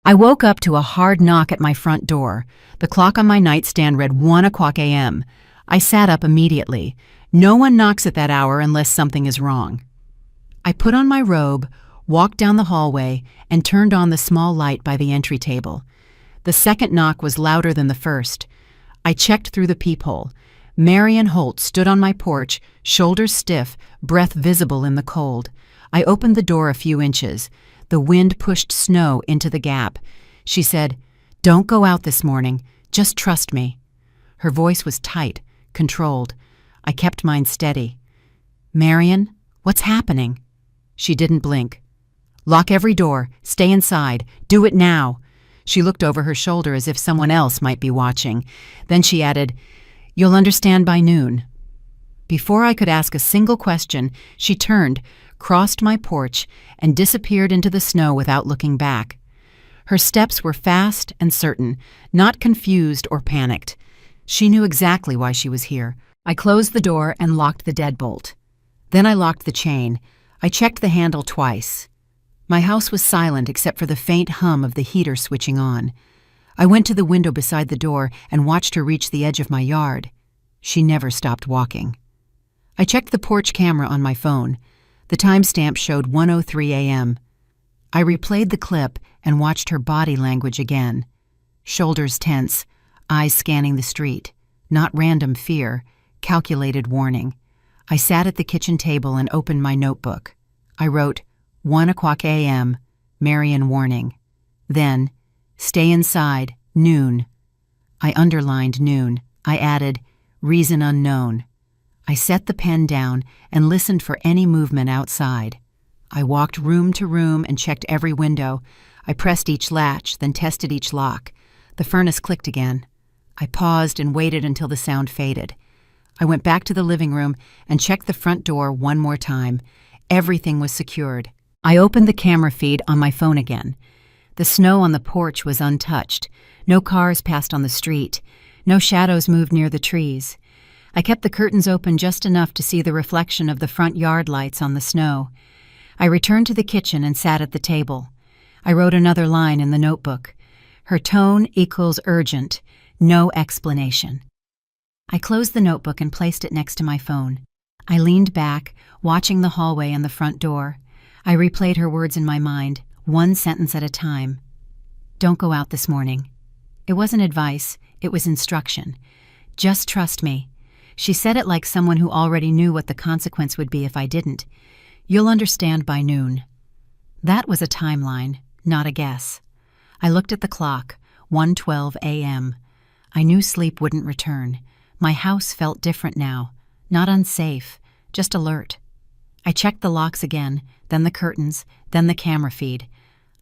I woke up to a hard knock at my front door. The clock on my nightstand read 1 a.m. I sat up immediately. No one knocks at that hour unless something is wrong. I put on my robe, walked down the hallway, and turned on the small light by the entry table. The second knock was louder than the first. I checked through the peephole. Marion Holt stood on my porch, shoulders stiff, breath visible in the cold. I opened the door a few inches. The wind pushed snow into the gap. She said, "Don't go out this morning. Just trust me." Her voice was tight, controlled. I kept mine steady. "Marion, what's happening?" She didn't blink. "Lock every door. Stay inside. Do it now." She looked over her shoulder as if someone else might be watching. Then she added, "You'll understand by noon." Before I could ask a single question, she turned, crossed my porch, and disappeared into the snow without looking back. Her steps were fast and certain, not confused or panicked. She knew exactly why she was here. I closed the door and locked the deadbolt. Then I locked the chain. I checked the handle twice. My house was silent except for the faint hum of the heater switching on. I went to the window beside the door and watched her reach the edge of my yard. She never stopped walking. I checked the porch camera on my phone. The timestamp showed 1:03 a.m. I replayed the clip and watched her body language again. Shoulders tense, eyes scanning the street. Not random fear, calculated warning. I sat at the kitchen table and opened my notebook. I wrote, 1 a.m., Marion warning. Then, stay inside, noon. I underlined noon. I added, reason unknown. I set the pen down and listened for any movement outside. I walked room to room and checked every window. I pressed each latch, then tested each lock. The furnace clicked again. I paused and waited until the sound faded. I went back to the living room and checked the front door one more time. Everything was secured. I opened the camera feed on my phone again. The snow on the porch was untouched. No cars passed on the street. No shadows moved near the trees. I kept the curtains open just enough to see the reflection of the front yard lights on the snow. I returned to the kitchen and sat at the table. I wrote another line in the notebook. Her tone equals urgent. No explanation. I closed the notebook and placed it next to my phone. I leaned back, watching the hallway and the front door. I replayed her words in my mind, one sentence at a time. Don't go out this morning. It wasn't advice, it was instruction. Just trust me. She said it like someone who already knew what the consequence would be if I didn't. You'll understand by noon. That was a timeline, not a guess. I looked at the clock, 1:12 a.m. I knew sleep wouldn't return. My house felt different now, not unsafe, just alert. I checked the locks again, then the curtains, then the camera feed.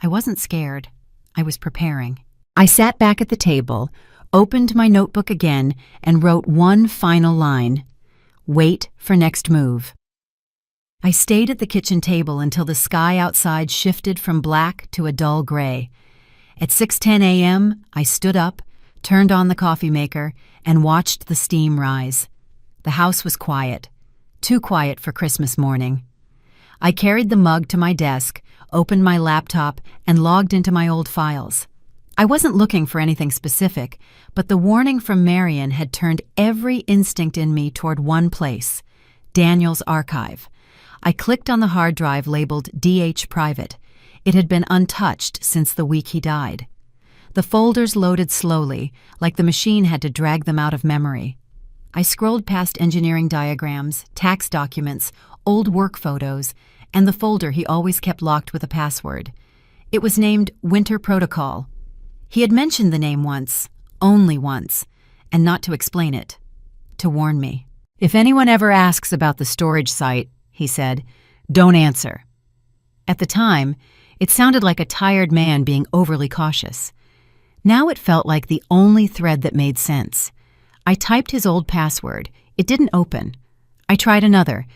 I wasn't scared. I was preparing. I sat back at the table, opened my notebook again, and wrote one final line. Wait for next move. I stayed at the kitchen table until the sky outside shifted from black to a dull gray. At 6:10 a.m., I stood up, turned on the coffee maker, and watched the steam rise. The house was quiet, too quiet for Christmas morning. I carried the mug to my desk, opened my laptop, and logged into my old files. I wasn't looking for anything specific, but the warning from Marion had turned every instinct in me toward one place, Daniel's archive. I clicked on the hard drive labeled DH Private. It had been untouched since the week he died. The folders loaded slowly, like the machine had to drag them out of memory. I scrolled past engineering diagrams, tax documents, old work photos, and the folder he always kept locked with a password. It was named Winter Protocol. He had mentioned the name once, only once, and not to explain it, to warn me. If anyone ever asks about the storage site, he said, don't answer. At the time, it sounded like a tired man being overly cautious. Now it felt like the only thread that made sense. I typed his old password. It didn't open. I tried another.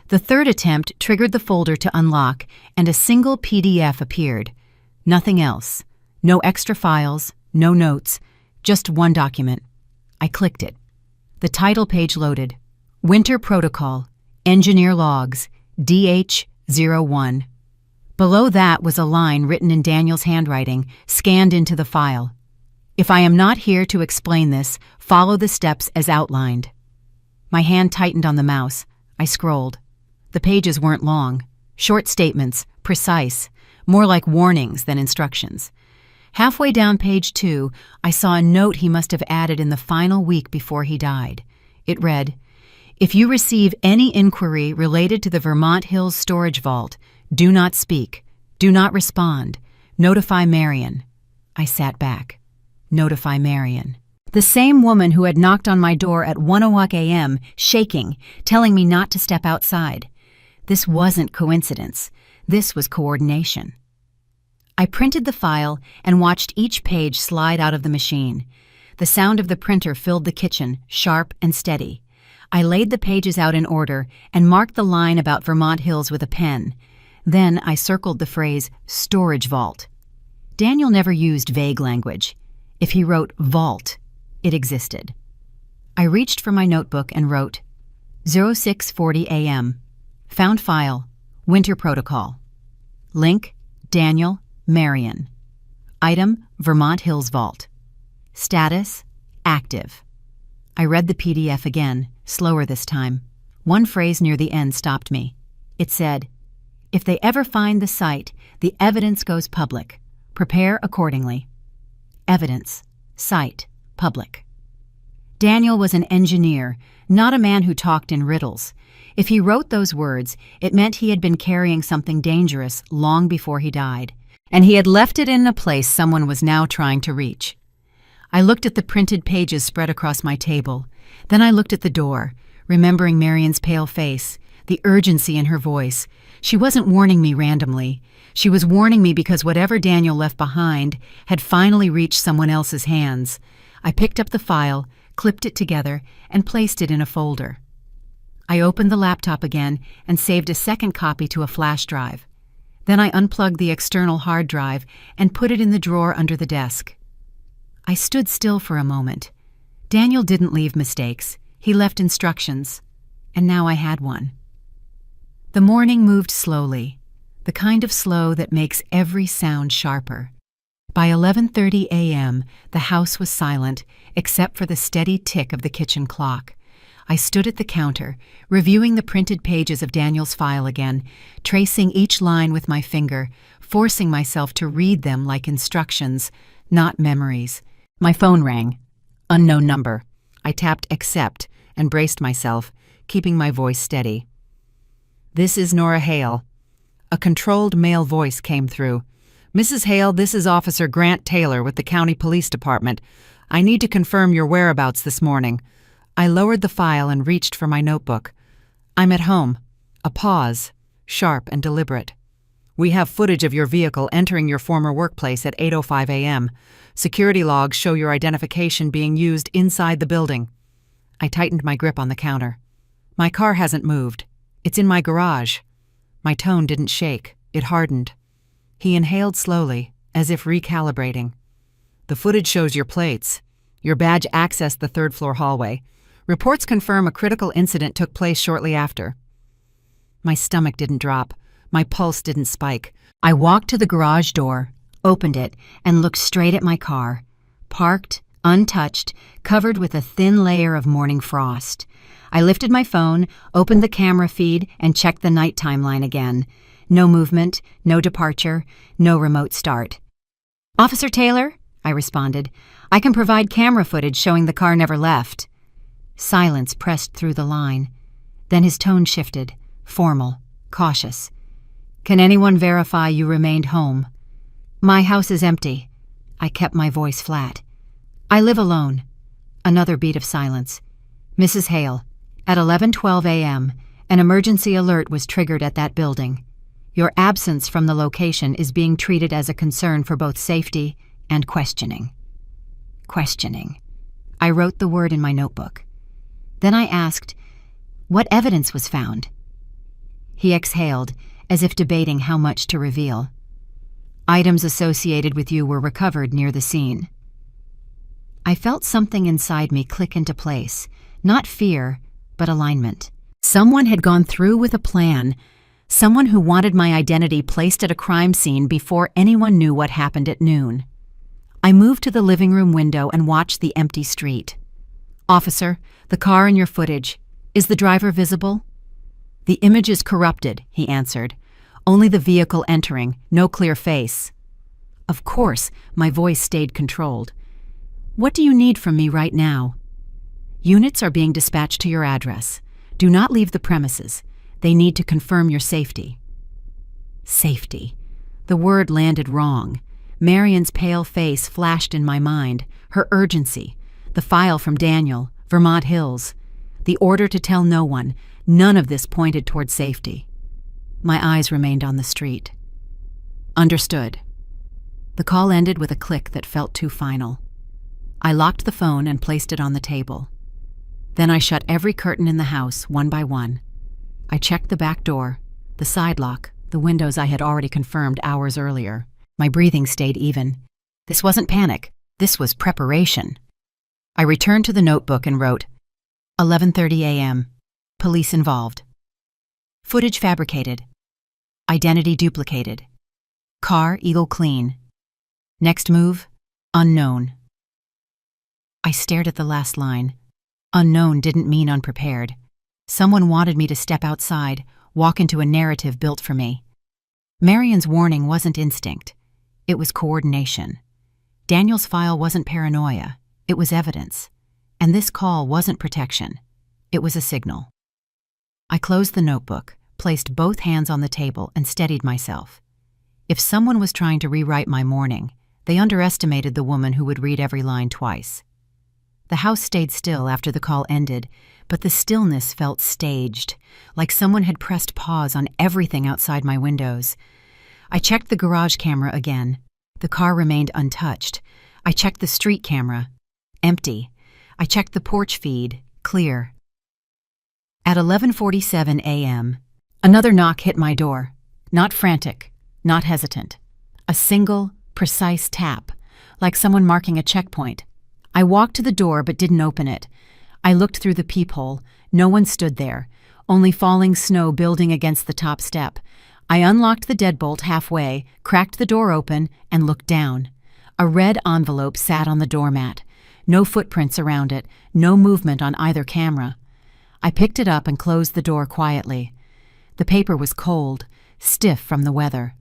The third attempt triggered the folder to unlock, and a single PDF appeared. Nothing else. No extra files, no notes, just one document. I clicked it. The title page loaded. Winter Protocol, Engineer Logs, DH01. Below that was a line written in Daniel's handwriting, scanned into the file. If I am not here to explain this, follow the steps as outlined. My hand tightened on the mouse. I scrolled. The pages weren't long. Short statements, precise, more like warnings than instructions. Halfway down page 2, I saw a note he must have added in the final week before he died. It read, "If you receive any inquiry related to the Vermont Hills storage vault, do not speak. Do not respond. Notify Marion." I sat back. Notify Marion. The same woman who had knocked on my door at 1:00 a.m., shaking, telling me not to step outside. This wasn't coincidence. This was coordination. I printed the file and watched each page slide out of the machine. The sound of the printer filled the kitchen, sharp and steady. I laid the pages out in order and marked the line about Vermont Hills with a pen. Then I circled the phrase, storage vault. Daniel never used vague language. If he wrote vault, it existed. I reached for my notebook and wrote, 06:40 a.m. Found file, winter protocol. Link, Daniel, Marion. Item, Vermont Hills Vault. Status, active. I read the PDF again, slower this time. One phrase near the end stopped me. It said, "If they ever find the site, the evidence goes public. Prepare accordingly." Evidence, site, public. Daniel was an engineer, not a man who talked in riddles. If he wrote those words, it meant he had been carrying something dangerous long before he died, and he had left it in a place someone was now trying to reach. I looked at the printed pages spread across my table. Then I looked at the door, remembering Marion's pale face, the urgency in her voice. She wasn't warning me randomly. She was warning me because whatever Daniel left behind had finally reached someone else's hands. I picked up the file, clipped it together, and placed it in a folder. I opened the laptop again and saved a second copy to a flash drive. Then I unplugged the external hard drive and put it in the drawer under the desk. I stood still for a moment. Daniel didn't leave mistakes. He left instructions, and now I had one. The morning moved slowly, the kind of slow that makes every sound sharper. By 11:30 a.m., the house was silent, except for the steady tick of the kitchen clock. I stood at the counter, reviewing the printed pages of Daniel's file again, tracing each line with my finger, forcing myself to read them like instructions, not memories. My phone rang. Unknown number. I tapped accept and braced myself, keeping my voice steady. "This is Nora Hale." A controlled male voice came through. "Mrs. Hale, this is Officer Grant Taylor with the County Police Department. I need to confirm your whereabouts this morning." I lowered the file and reached for my notebook. "I'm at home." A pause, sharp and deliberate. "We have footage of your vehicle entering your former workplace at 8:05 a.m. Security logs show your identification being used inside the building." I tightened my grip on the counter. "My car hasn't moved. It's in my garage." My tone didn't shake. It hardened. He inhaled slowly, as if recalibrating. "The footage shows your plates. Your badge accessed the third-floor hallway. Reports confirm a critical incident took place shortly after." My stomach didn't drop. My pulse didn't spike. I walked to the garage door, opened it, and looked straight at my car. Parked, untouched, covered with a thin layer of morning frost. I lifted my phone, opened the camera feed, and checked the night timeline again. No movement, no departure, no remote start. "Officer Taylor," I responded, "I can provide camera footage showing the car never left." Silence pressed through the line. Then his tone shifted, formal, cautious. "Can anyone verify you remained home?" "My house is empty." I kept my voice flat. "I live alone." Another beat of silence. "Mrs. Hale, at 11:12 a.m., an emergency alert was triggered at that building. Your absence from the location is being treated as a concern for both safety and questioning." Questioning. I wrote the word in my notebook. Then I asked, "What evidence was found?" He exhaled, as if debating how much to reveal. "Items associated with you were recovered near the scene." I felt something inside me click into place, not fear, but alignment. Someone had gone through with a plan. Someone who wanted my identity placed at a crime scene before anyone knew what happened at noon. I moved to the living room window and watched the empty street. "Officer, the car in your footage. Is the driver visible?" "The image is corrupted," he answered. "Only the vehicle entering, no clear face." Of course, my voice stayed controlled. "What do you need from me right now?" "Units are being dispatched to your address. Do not leave the premises. They need to confirm your safety." Safety. The word landed wrong. Marion's pale face flashed in my mind, her urgency, the file from Daniel, Vermont Hills, the order to tell no one. None of this pointed toward safety. My eyes remained on the street. "Understood." The call ended with a click that felt too final. I locked the phone and placed it on the table. Then I shut every curtain in the house, one by one. I checked the back door, the side lock, the windows I had already confirmed hours earlier. My breathing stayed even. This wasn't panic. This was preparation. I returned to the notebook and wrote, 11:30 a.m. Police involved. Footage fabricated. Identity duplicated. Car Eagle clean. Next move, unknown. I stared at the last line. Unknown didn't mean unprepared. Someone wanted me to step outside, walk into a narrative built for me. Marion's warning wasn't instinct. It was coordination. Daniel's file wasn't paranoia. It was evidence. And this call wasn't protection. It was a signal. I closed the notebook, placed both hands on the table, and steadied myself. If someone was trying to rewrite my morning, they underestimated the woman who would read every line twice. The house stayed still after the call ended, but the stillness felt staged, like someone had pressed pause on everything outside my windows. I checked the garage camera again. The car remained untouched. I checked the street camera. Empty. I checked the porch feed. Clear. At 11:47 a.m., another knock hit my door. Not frantic, not hesitant. A single, precise tap, like someone marking a checkpoint. I walked to the door but didn't open it. I looked through the peephole. No one stood there, only falling snow building against the top step. I unlocked the deadbolt halfway, cracked the door open, and looked down. A red envelope sat on the doormat. No footprints around it, no movement on either camera. I picked it up and closed the door quietly. The paper was cold, stiff from the weather.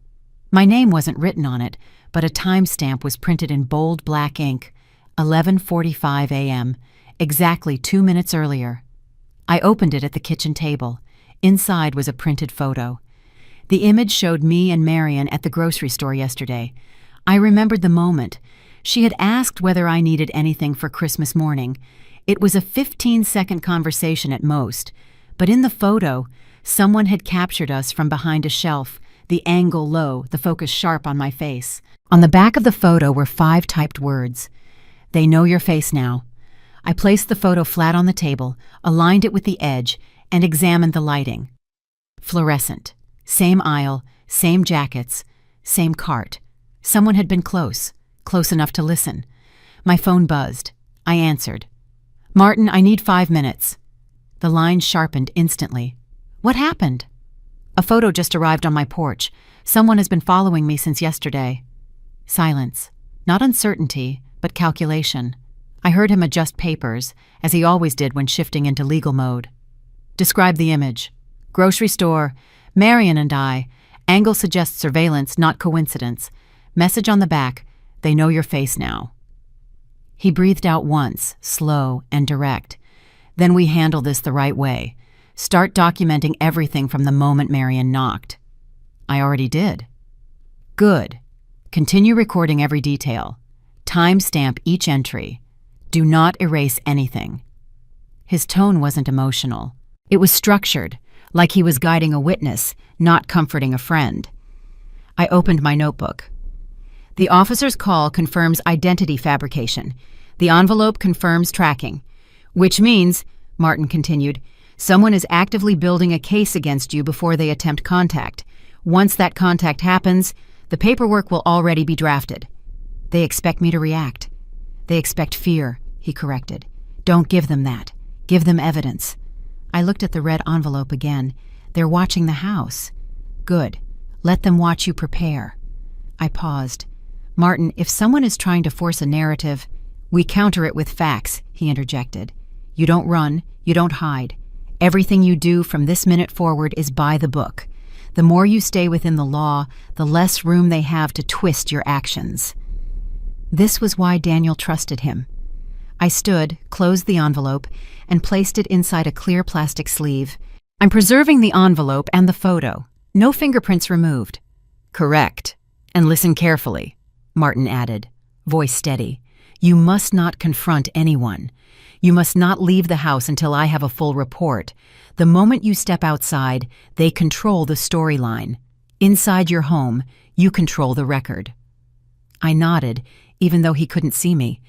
My name wasn't written on it, but a timestamp was printed in bold black ink. 11:45 a.m., exactly 2 minutes earlier. I opened it at the kitchen table. Inside was a printed photo. The image showed me and Marion at the grocery store yesterday. I remembered the moment. She had asked whether I needed anything for Christmas morning. It was a 15-second conversation at most, but in the photo, someone had captured us from behind a shelf, the angle low, the focus sharp on my face. On the back of the photo were 5 typed words. "They know your face now." I placed the photo flat on the table, aligned it with the edge, and examined the lighting. Fluorescent. Same aisle, same jackets, same cart. Someone had been close enough to listen. My phone buzzed. I answered. "Martin, I need 5 minutes." The line sharpened instantly. "What happened?" "A photo just arrived on my porch. Someone has been following me since yesterday." Silence. Not uncertainty, but calculation. I heard him adjust papers, as he always did when shifting into legal mode. "Describe the image." "Grocery store. Marion and I. Angle suggests surveillance, not coincidence. Message on the back. They know your face now." He breathed out once, slow and direct. "Then we handle this the right way. Start documenting everything from the moment Marion knocked." "I already did." "Good. Continue recording every detail. Timestamp each entry. Do not erase anything." His tone wasn't emotional. It was structured, like he was guiding a witness, not comforting a friend. I opened my notebook. "The officer's call confirms identity fabrication. The envelope confirms tracking. Which means," Martin continued, "someone is actively building a case against you before they attempt contact. Once that contact happens, the paperwork will already be drafted. They expect me to react. They expect fear," he corrected. "Don't give them that. Give them evidence." I looked at the red envelope again. "They're watching the house. Good. Let them watch you prepare. I paused. Martin, if someone is trying to force a narrative, we counter it with facts, he interjected. You don't run, you don't hide. Everything you do from this minute forward is by the book. The more you stay within the law, the less room they have to twist your actions. This was why Daniel trusted him. I stood, closed the envelope, and placed it inside a clear plastic sleeve. I'm preserving the envelope and the photo. No fingerprints removed. Correct. And listen carefully, Martin added, voice steady. You must not confront anyone. You must not leave the house until I have a full report. The moment you step outside, they control the storyline. Inside your home, you control the record. I nodded, even though he couldn't see me.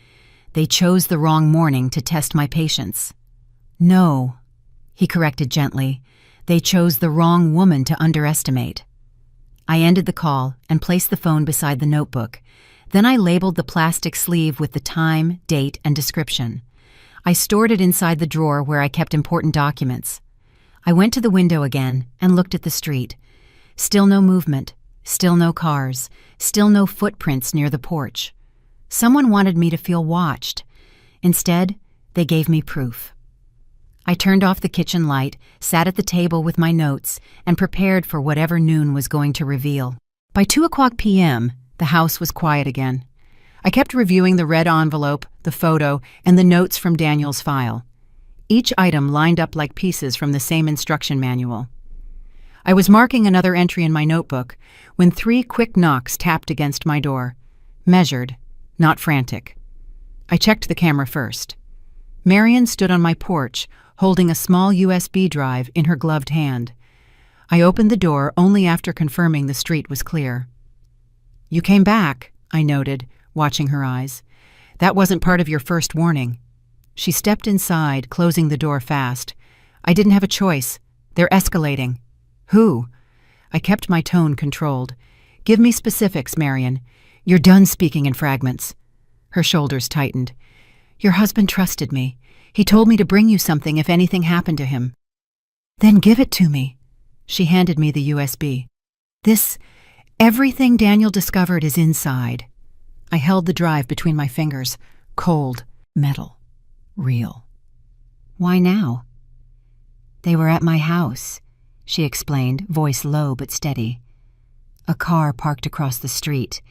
They chose the wrong morning to test my patience. No, he corrected gently. They chose the wrong woman to underestimate. I ended the call and placed the phone beside the notebook. Then I labeled the plastic sleeve with the time, date, and description. I stored it inside the drawer where I kept important documents. I went to the window again and looked at the street. Still no movement, still no cars, still no footprints near the porch. Someone wanted me to feel watched. Instead, they gave me proof. I turned off the kitchen light, sat at the table with my notes, and prepared for whatever noon was going to reveal. By 2:00 p.m., the house was quiet again. I kept reviewing the red envelope, the photo, and the notes from Daniel's file. Each item lined up like pieces from the same instruction manual. I was marking another entry in my notebook when 3 quick knocks tapped against my door. Measured, not frantic. I checked the camera first. Marion stood on my porch, holding a small USB drive in her gloved hand. I opened the door only after confirming the street was clear. You came back, I noted, watching her eyes. That wasn't part of your first warning. She stepped inside, closing the door fast. I didn't have a choice. They're escalating. Who? I kept my tone controlled. Give me specifics, Marion. You're done speaking in fragments. Her shoulders tightened. Your husband trusted me. He told me to bring you something if anything happened to him. Then give it to me. She handed me the USB. Everything Daniel discovered is inside. I held the drive between my fingers. Cold, metal, real. Why now? They were at my house, she explained, voice low but steady. A car parked across the street.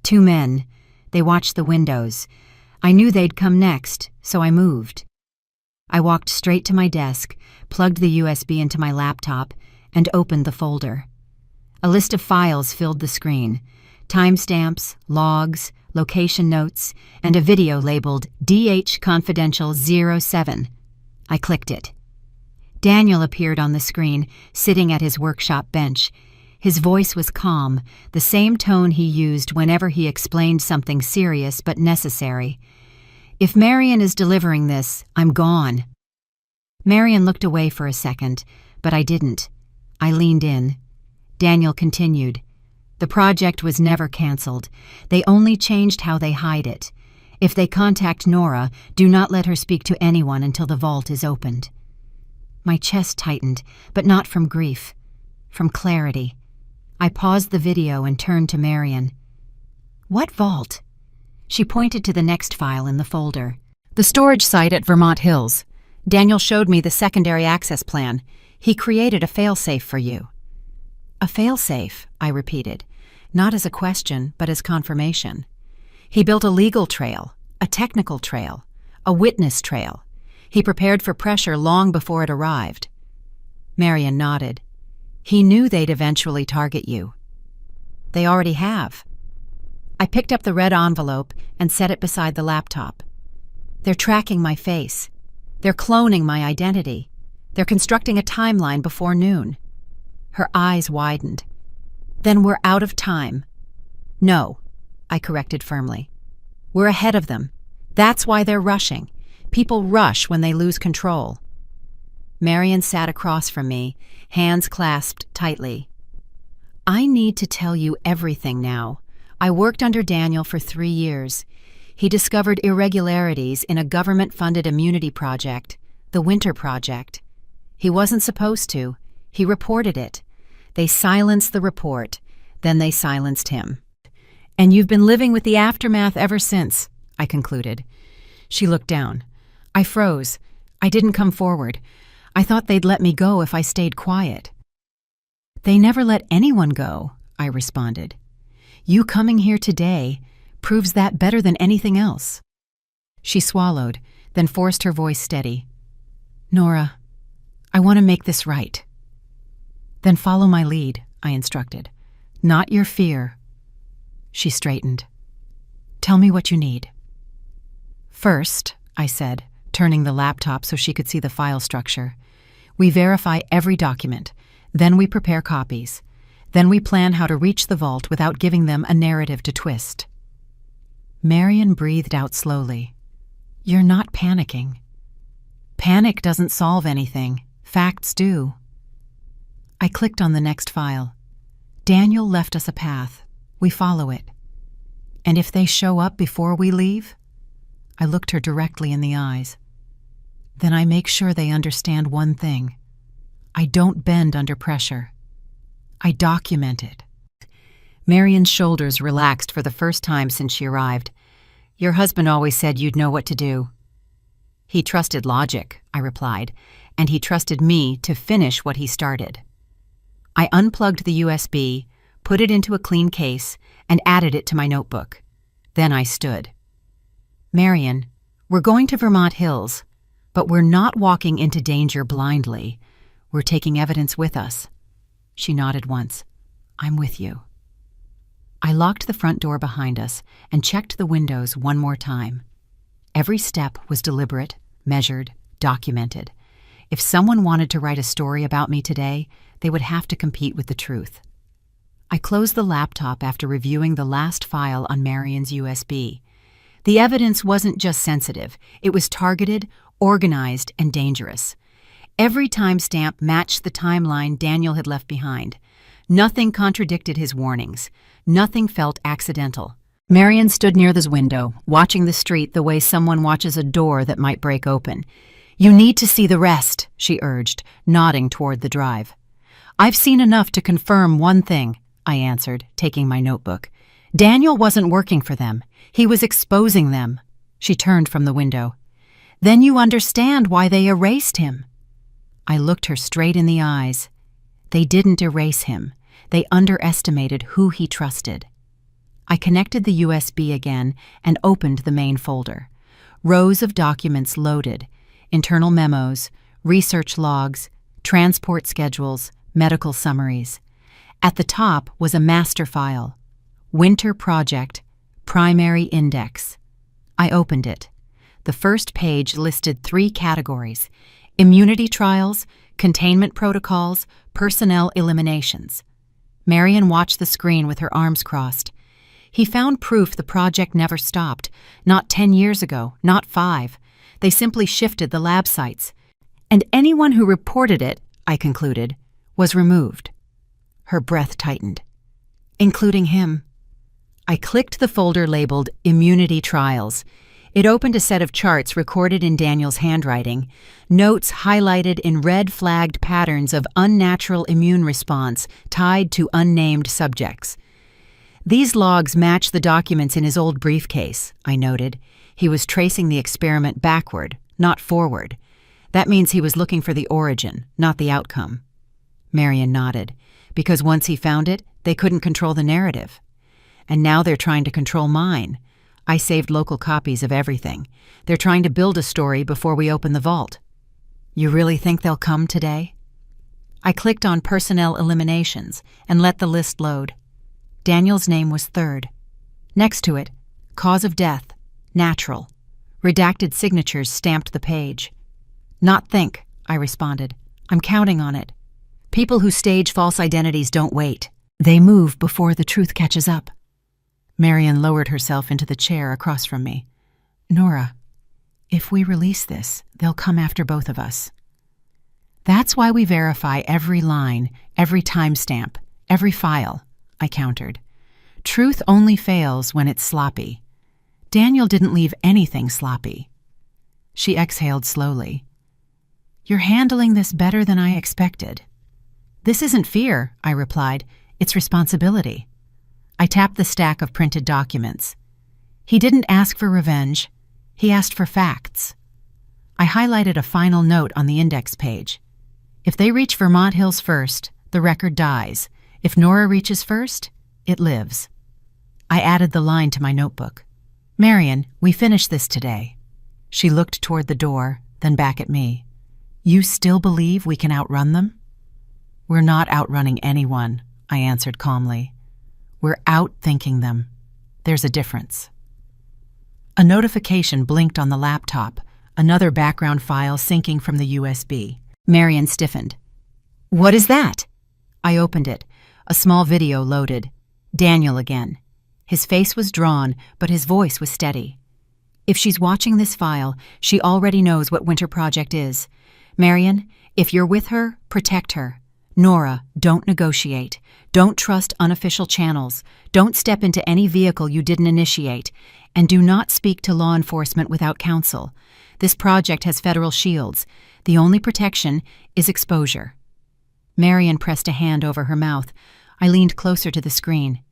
2 men. They watched the windows. I knew they'd come next, so I moved. I walked straight to my desk, plugged the USB into my laptop, and opened the folder. A list of files filled the screen. Timestamps, logs, location notes, and a video labeled DH Confidential 07. I clicked it. Daniel appeared on the screen, sitting at his workshop bench. His voice was calm, the same tone he used whenever he explained something serious but necessary. If Marion is delivering this, I'm gone. Marion looked away for a second, but I didn't. I leaned in. Daniel continued. The project was never canceled. They only changed how they hide it. If they contact Nora, do not let her speak to anyone until the vault is opened. My chest tightened, but not from grief, from clarity. I paused the video and turned to Marion. What vault? She pointed to the next file in the folder. The storage site at Vermont Hills. Daniel showed me the secondary access plan. He created a failsafe for you. A failsafe, I repeated, not as a question, but as confirmation. He built a legal trail, a technical trail, a witness trail. He prepared for pressure long before it arrived. Marion nodded. He knew they'd eventually target you. They already have. I picked up the red envelope and set it beside the laptop. They're tracking my face. They're cloning my identity. They're constructing a timeline before noon. Her eyes widened. Then we're out of time. No, I corrected firmly. We're ahead of them. That's why they're rushing. People rush when they lose control. Marion sat across from me, hands clasped tightly. I need to tell you everything now. I worked under Daniel for 3 years. He discovered irregularities in a government-funded immunity project, the Winter Project. He wasn't supposed to. He reported it. They silenced the report, then they silenced him. And you've been living with the aftermath ever since, I concluded. She looked down. I froze. I didn't come forward. I thought they'd let me go if I stayed quiet. They never let anyone go, I responded. You coming here today proves that better than anything else. She swallowed, then forced her voice steady. Nora, I want to make this right. Then follow my lead, I instructed. Not your fear. She straightened. Tell me what you need. First, I said, turning the laptop so she could see the file structure. We verify every document. Then we prepare copies. Then we plan how to reach the vault without giving them a narrative to twist. Marion breathed out slowly. You're not panicking. Panic doesn't solve anything. Facts do. I clicked on the next file. Daniel left us a path. We follow it. And if they show up before we leave? I looked her directly in the eyes. Then I make sure they understand one thing. I don't bend under pressure. I document it. Marion's shoulders relaxed for the first time since she arrived. Your husband always said you'd know what to do. He trusted logic, I replied, and he trusted me to finish what he started. I unplugged the USB, put it into a clean case, and added it to my notebook. Then I stood. Marion, we're going to Vermont Hills, but we're not walking into danger blindly. We're taking evidence with us. She nodded once. I'm with you. I locked the front door behind us and checked the windows one more time. Every step was deliberate, measured, documented. If someone wanted to write a story about me today, they would have to compete with the truth. I closed the laptop after reviewing the last file on Marion's USB. The evidence wasn't just sensitive, it was targeted, organized, and dangerous. Every timestamp matched the timeline Daniel had left behind. Nothing contradicted his warnings. Nothing felt accidental. Marion stood near the window, watching the street the way someone watches a door that might break open. You need to see the rest, she urged, nodding toward the drive. I've seen enough to confirm one thing, I answered, taking my notebook. Daniel wasn't working for them. He was exposing them. She turned from the window. Then you understand why they erased him. I looked her straight in the eyes. They didn't erase him. They underestimated who he trusted. I connected the USB again and opened the main folder. Rows of documents loaded. Internal memos, research logs, transport schedules, medical summaries. At the top was a master file. Winter Project, Primary Index. I opened it. The first page listed 3 categories: immunity trials, containment protocols, personnel eliminations. Marion watched the screen with her arms crossed. He found proof the project never stopped, not 10 years ago, not 5. They simply shifted the lab sites. And anyone who reported it, I concluded, was removed. Her breath tightened. Including him. I clicked the folder labeled Immunity Trials. It opened a set of charts recorded in Daniel's handwriting, notes highlighted in red-flagged patterns of unnatural immune response tied to unnamed subjects. These logs match the documents in his old briefcase, I noted. He was tracing the experiment backward, not forward. That means he was looking for the origin, not the outcome. Marion nodded. Because once he found it, they couldn't control the narrative. And now they're trying to control mine. I saved local copies of everything. They're trying to build a story before we open the vault. You really think they'll come today? I clicked on personnel eliminations and let the list load. Daniel's name was third. Next to it, cause of death, natural. Redacted signatures stamped the page. Not think, I responded. I'm counting on it. People who stage false identities don't wait. They move before the truth catches up. Marion lowered herself into the chair across from me. Nora, if we release this, they'll come after both of us. That's why we verify every line, every timestamp, every file, I countered. Truth only fails when it's sloppy. Daniel didn't leave anything sloppy. She exhaled slowly. You're handling this better than I expected. This isn't fear, I replied. It's responsibility. I tapped the stack of printed documents. He didn't ask for revenge. He asked for facts. I highlighted a final note on the index page. If they reach Vermont Hills first, the record dies. If Nora reaches first, it lives. I added the line to my notebook. Marion, we finished this today. She looked toward the door, then back at me. You still believe we can outrun them? We're not outrunning anyone, I answered calmly. We're outthinking them. There's a difference. A notification blinked on the laptop, another background file syncing from the USB. Marion stiffened. What is that? I opened it. A small video loaded. Daniel again. His face was drawn, but his voice was steady. If she's watching this file, she already knows what Winter Project is. Marion, if you're with her, protect her. Nora, don't negotiate. Don't trust unofficial channels. Don't step into any vehicle you didn't initiate. And do not speak to law enforcement without counsel. This project has federal shields. The only protection is exposure. Marion pressed a hand over her mouth. I leaned closer to the screen.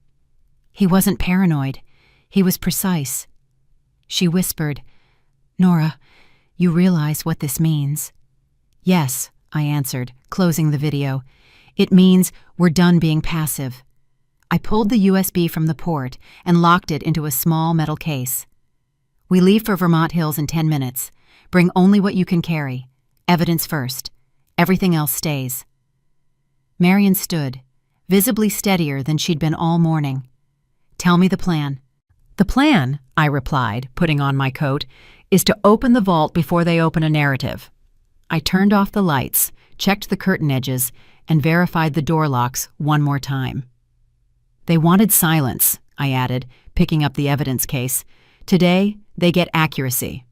He wasn't paranoid. He was precise. She whispered, Nora, you realize what this means? Yes, I answered, closing the video. It means we're done being passive. I pulled the USB from the port and locked it into a small metal case. We leave for Vermont Hills in 10 minutes. Bring only what you can carry. Evidence first. Everything else stays. Marion stood, visibly steadier than she'd been all morning. Tell me the plan. The plan, I replied, putting on my coat, is to open the vault before they open a narrative. I turned off the lights, checked the curtain edges, and verified the door locks one more time. They wanted silence, I added, picking up the evidence case. Today, they get accuracy.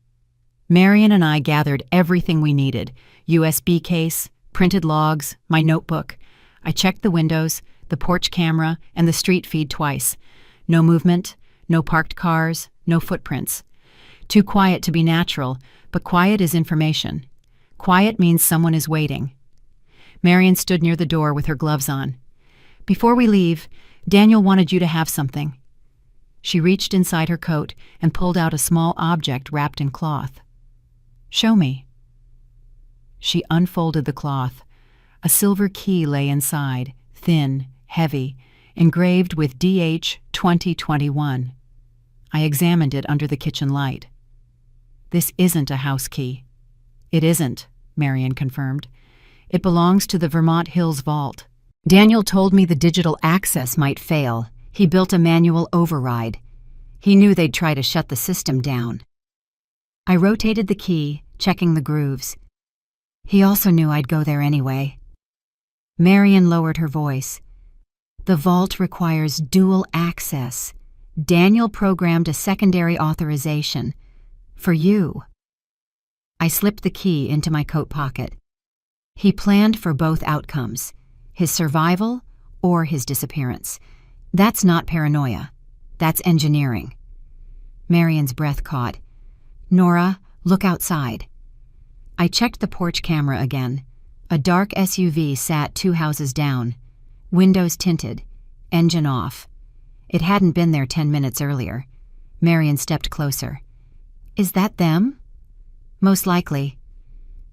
Marion and I gathered everything we needed, USB case, printed logs, my notebook. I checked the windows, the porch camera, and the street feed twice. No movement, no parked cars, no footprints. Too quiet to be natural, but quiet is information. Quiet means someone is waiting. Marion stood near the door with her gloves on. Before we leave, Daniel wanted you to have something. She reached inside her coat and pulled out a small object wrapped in cloth. Show me. She unfolded the cloth. A silver key lay inside, thin, heavy, engraved with DH 2021. I examined it under the kitchen light. This isn't a house key. It isn't, Marion confirmed. It belongs to the Vermont Hills vault. Daniel told me the digital access might fail. He built a manual override. He knew they'd try to shut the system down. I rotated the key, checking the grooves. He also knew I'd go there anyway. Marion lowered her voice. The vault requires dual access. Daniel programmed a secondary authorization. For you. I slipped the key into my coat pocket. He planned for both outcomes, his survival or his disappearance. That's not paranoia. That's engineering. Marion's breath caught. Nora, look outside. I checked the porch camera again. A dark SUV sat 2 houses down. Windows tinted. Engine off. It hadn't been there 10 minutes earlier. Marion stepped closer. Is that them? Most likely.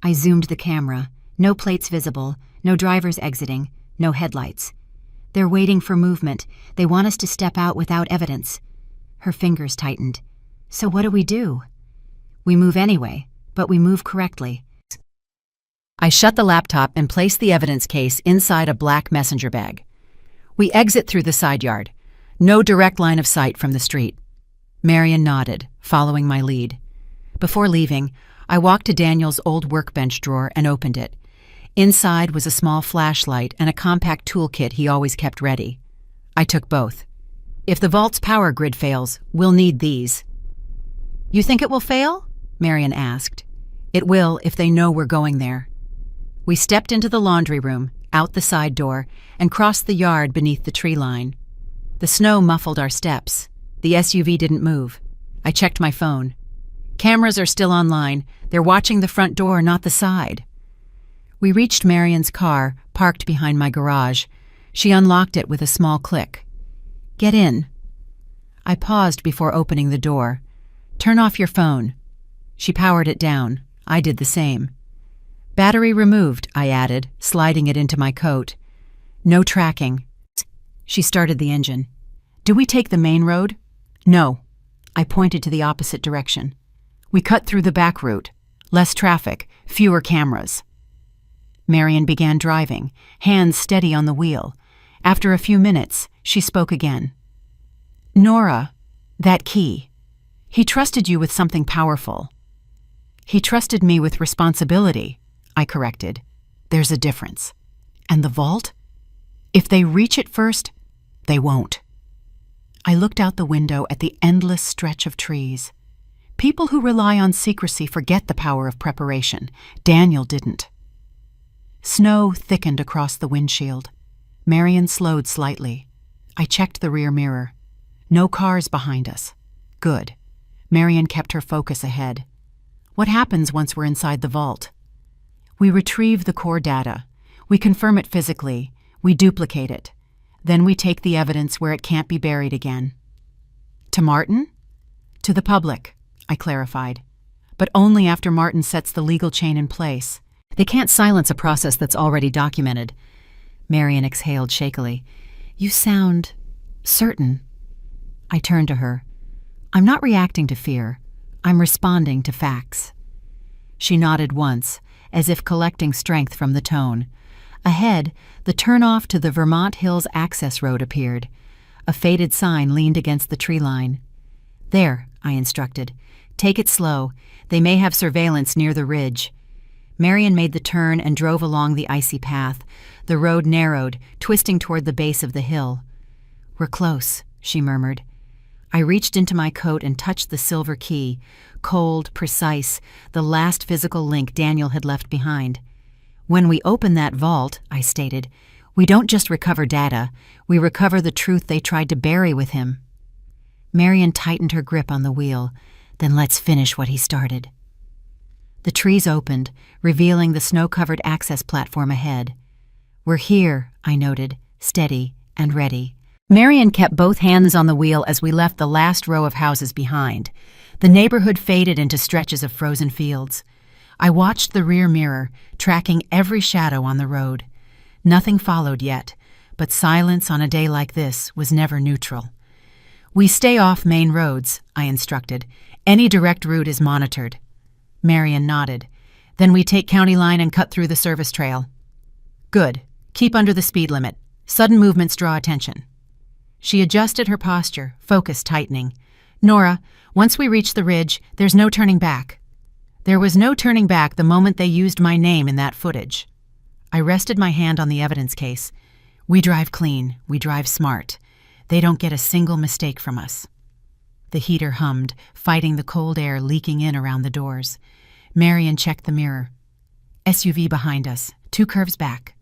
I zoomed the camera. No plates visible, no drivers exiting, no headlights. They're waiting for movement. They want us to step out without evidence. Her fingers tightened. So what do? We move anyway, but we move correctly. I shut the laptop and placed the evidence case inside a black messenger bag. We exit through the side yard. No direct line of sight from the street. Marion nodded, following my lead. Before leaving, I walked to Daniel's old workbench drawer and opened it. Inside was a small flashlight and a compact toolkit he always kept ready. I took both. If the vault's power grid fails, we'll need these. You think it will fail? Marion asked. It will if they know we're going there. We stepped into the laundry room, out the side door, and crossed the yard beneath the tree line. The snow muffled our steps. The SUV didn't move. I checked my phone. Cameras are still online. They're watching the front door, not the side. We reached Marion's car, parked behind my garage. She unlocked it with a small click. "Get in." I paused before opening the door. "Turn off your phone." She powered it down. I did the same. "Battery removed," I added, sliding it into my coat. "No tracking." She started the engine. "Do we take the main road?" "No." I pointed to the opposite direction. "We cut through the back route. Less traffic, fewer cameras." Marion began driving, hands steady on the wheel. After a few minutes, she spoke again. "Nora, that key. He trusted you with something powerful." "He trusted me with responsibility," I corrected. "There's a difference. And the vault? If they reach it first, they won't." I looked out the window at the endless stretch of trees. People who rely on secrecy forget the power of preparation. Daniel didn't. Snow thickened across the windshield. Marion slowed slightly. I checked the rear mirror. No cars behind us. Good. Marion kept her focus ahead. What happens once we're inside the vault? We retrieve the core data. We confirm it physically. We duplicate it. Then we take the evidence where it can't be buried again. To Martin? To the public, I clarified. But only after Martin sets the legal chain in place. They can't silence a process that's already documented. Marion exhaled shakily. "You sound certain." I turned to her. "I'm not reacting to fear. I'm responding to facts." She nodded once, as if collecting strength from the tone. Ahead, the turnoff to the Vermont Hills access road appeared. A faded sign leaned against the tree line. "There," I instructed. "Take it slow. They may have surveillance near the ridge." Marion made the turn and drove along the icy path. The road narrowed, twisting toward the base of the hill. "We're close," she murmured. I reached into my coat and touched the silver key, cold, precise, the last physical link Daniel had left behind. "When we open that vault," I stated, "we don't just recover data, we recover the truth they tried to bury with him." Marion tightened her grip on the wheel. "Then let's finish what he started." The trees opened, revealing the snow-covered access platform ahead. "We're here," I noted, steady and ready. Marion kept both hands on the wheel as we left the last row of houses behind. The neighborhood faded into stretches of frozen fields. I watched the rear mirror, tracking every shadow on the road. Nothing followed yet, but silence on a day like this was never neutral. "We stay off main roads," I instructed. "Any direct route is monitored." Marion nodded. "Then we take County Line and cut through the service trail." "Good. Keep under the speed limit. Sudden movements draw attention." She adjusted her posture, focus tightening. "Nora, once we reach the ridge, there's no turning back." There was no turning back the moment they used my name in that footage. I rested my hand on the evidence case. We drive clean. We drive smart. They don't get a single mistake from us. The heater hummed, fighting the cold air leaking in around the doors. Marion checked the mirror. SUV behind us, 2 curves back.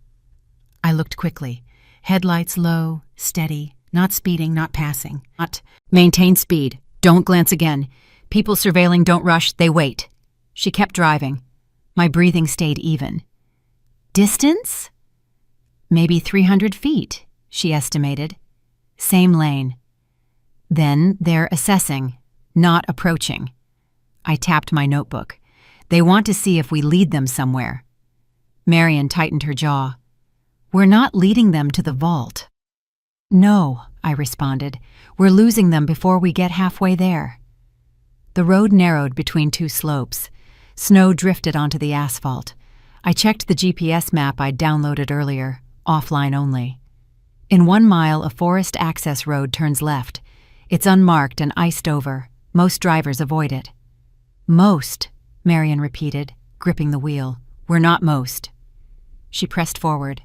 I looked quickly. Headlights low, steady, not speeding, not passing. Not maintain speed. Don't glance again. People surveilling don't rush, they wait. She kept driving. My breathing stayed even. Distance? Maybe 300 feet, she estimated. Same lane. Then they're assessing, not approaching. I tapped my notebook. They want to see if we lead them somewhere. Marion tightened her jaw. We're not leading them to the vault. No, I responded. We're losing them before we get halfway there. The road narrowed between 2 slopes. Snow drifted onto the asphalt. I checked the GPS map I'd downloaded earlier, offline only. In 1 mile, a forest access road turns left. It's unmarked and iced over. Most drivers avoid it. Most, Marion repeated, gripping the wheel. We're not most. She pressed forward.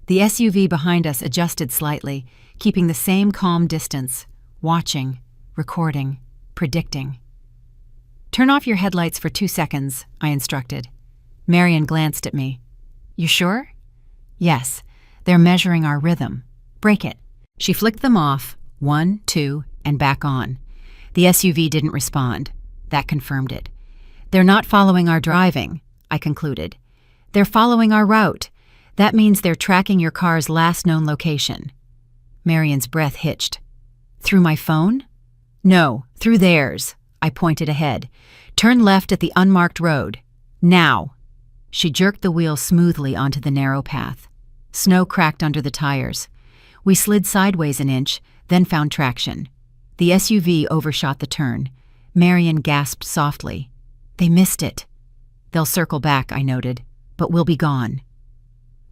The SUV behind us adjusted slightly, keeping the same calm distance, watching, recording, predicting. Turn off your headlights for 2 seconds, I instructed. Marion glanced at me. You sure? Yes, they're measuring our rhythm. Break it. She flicked them off, 1, 2, and back on. The SUV didn't respond. That confirmed it. They're not following our driving, I concluded. They're following our route. That means they're tracking your car's last known location. Marian's breath hitched. Through my phone? No, through theirs. I pointed ahead. Turn left at the unmarked road. Now. She jerked the wheel smoothly onto the narrow path. Snow cracked under the tires. We slid sideways an inch, then found traction. The SUV overshot the turn. Marian gasped softly. They missed it. They'll circle back, I noted, but we'll be gone.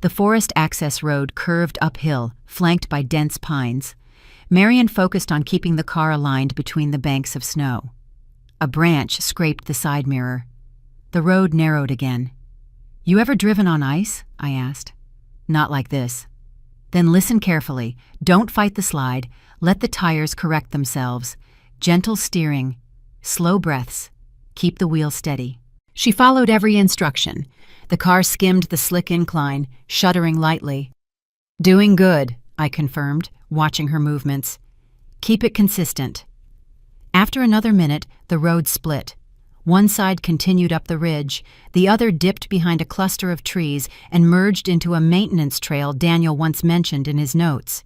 The forest access road curved uphill, flanked by dense pines. Marian focused on keeping the car aligned between the banks of snow. A branch scraped the side mirror. The road narrowed again. You ever driven on ice? I asked. Not like this. Then listen carefully. Don't fight the slide. Let the tires correct themselves. Gentle steering. Slow breaths. Keep the wheel steady. She followed every instruction. The car skimmed the slick incline, shuddering lightly. Doing good, I confirmed, watching her movements. Keep it consistent. After another minute, the road split. One side continued up the ridge, the other dipped behind a cluster of trees and merged into a maintenance trail Daniel once mentioned in his notes.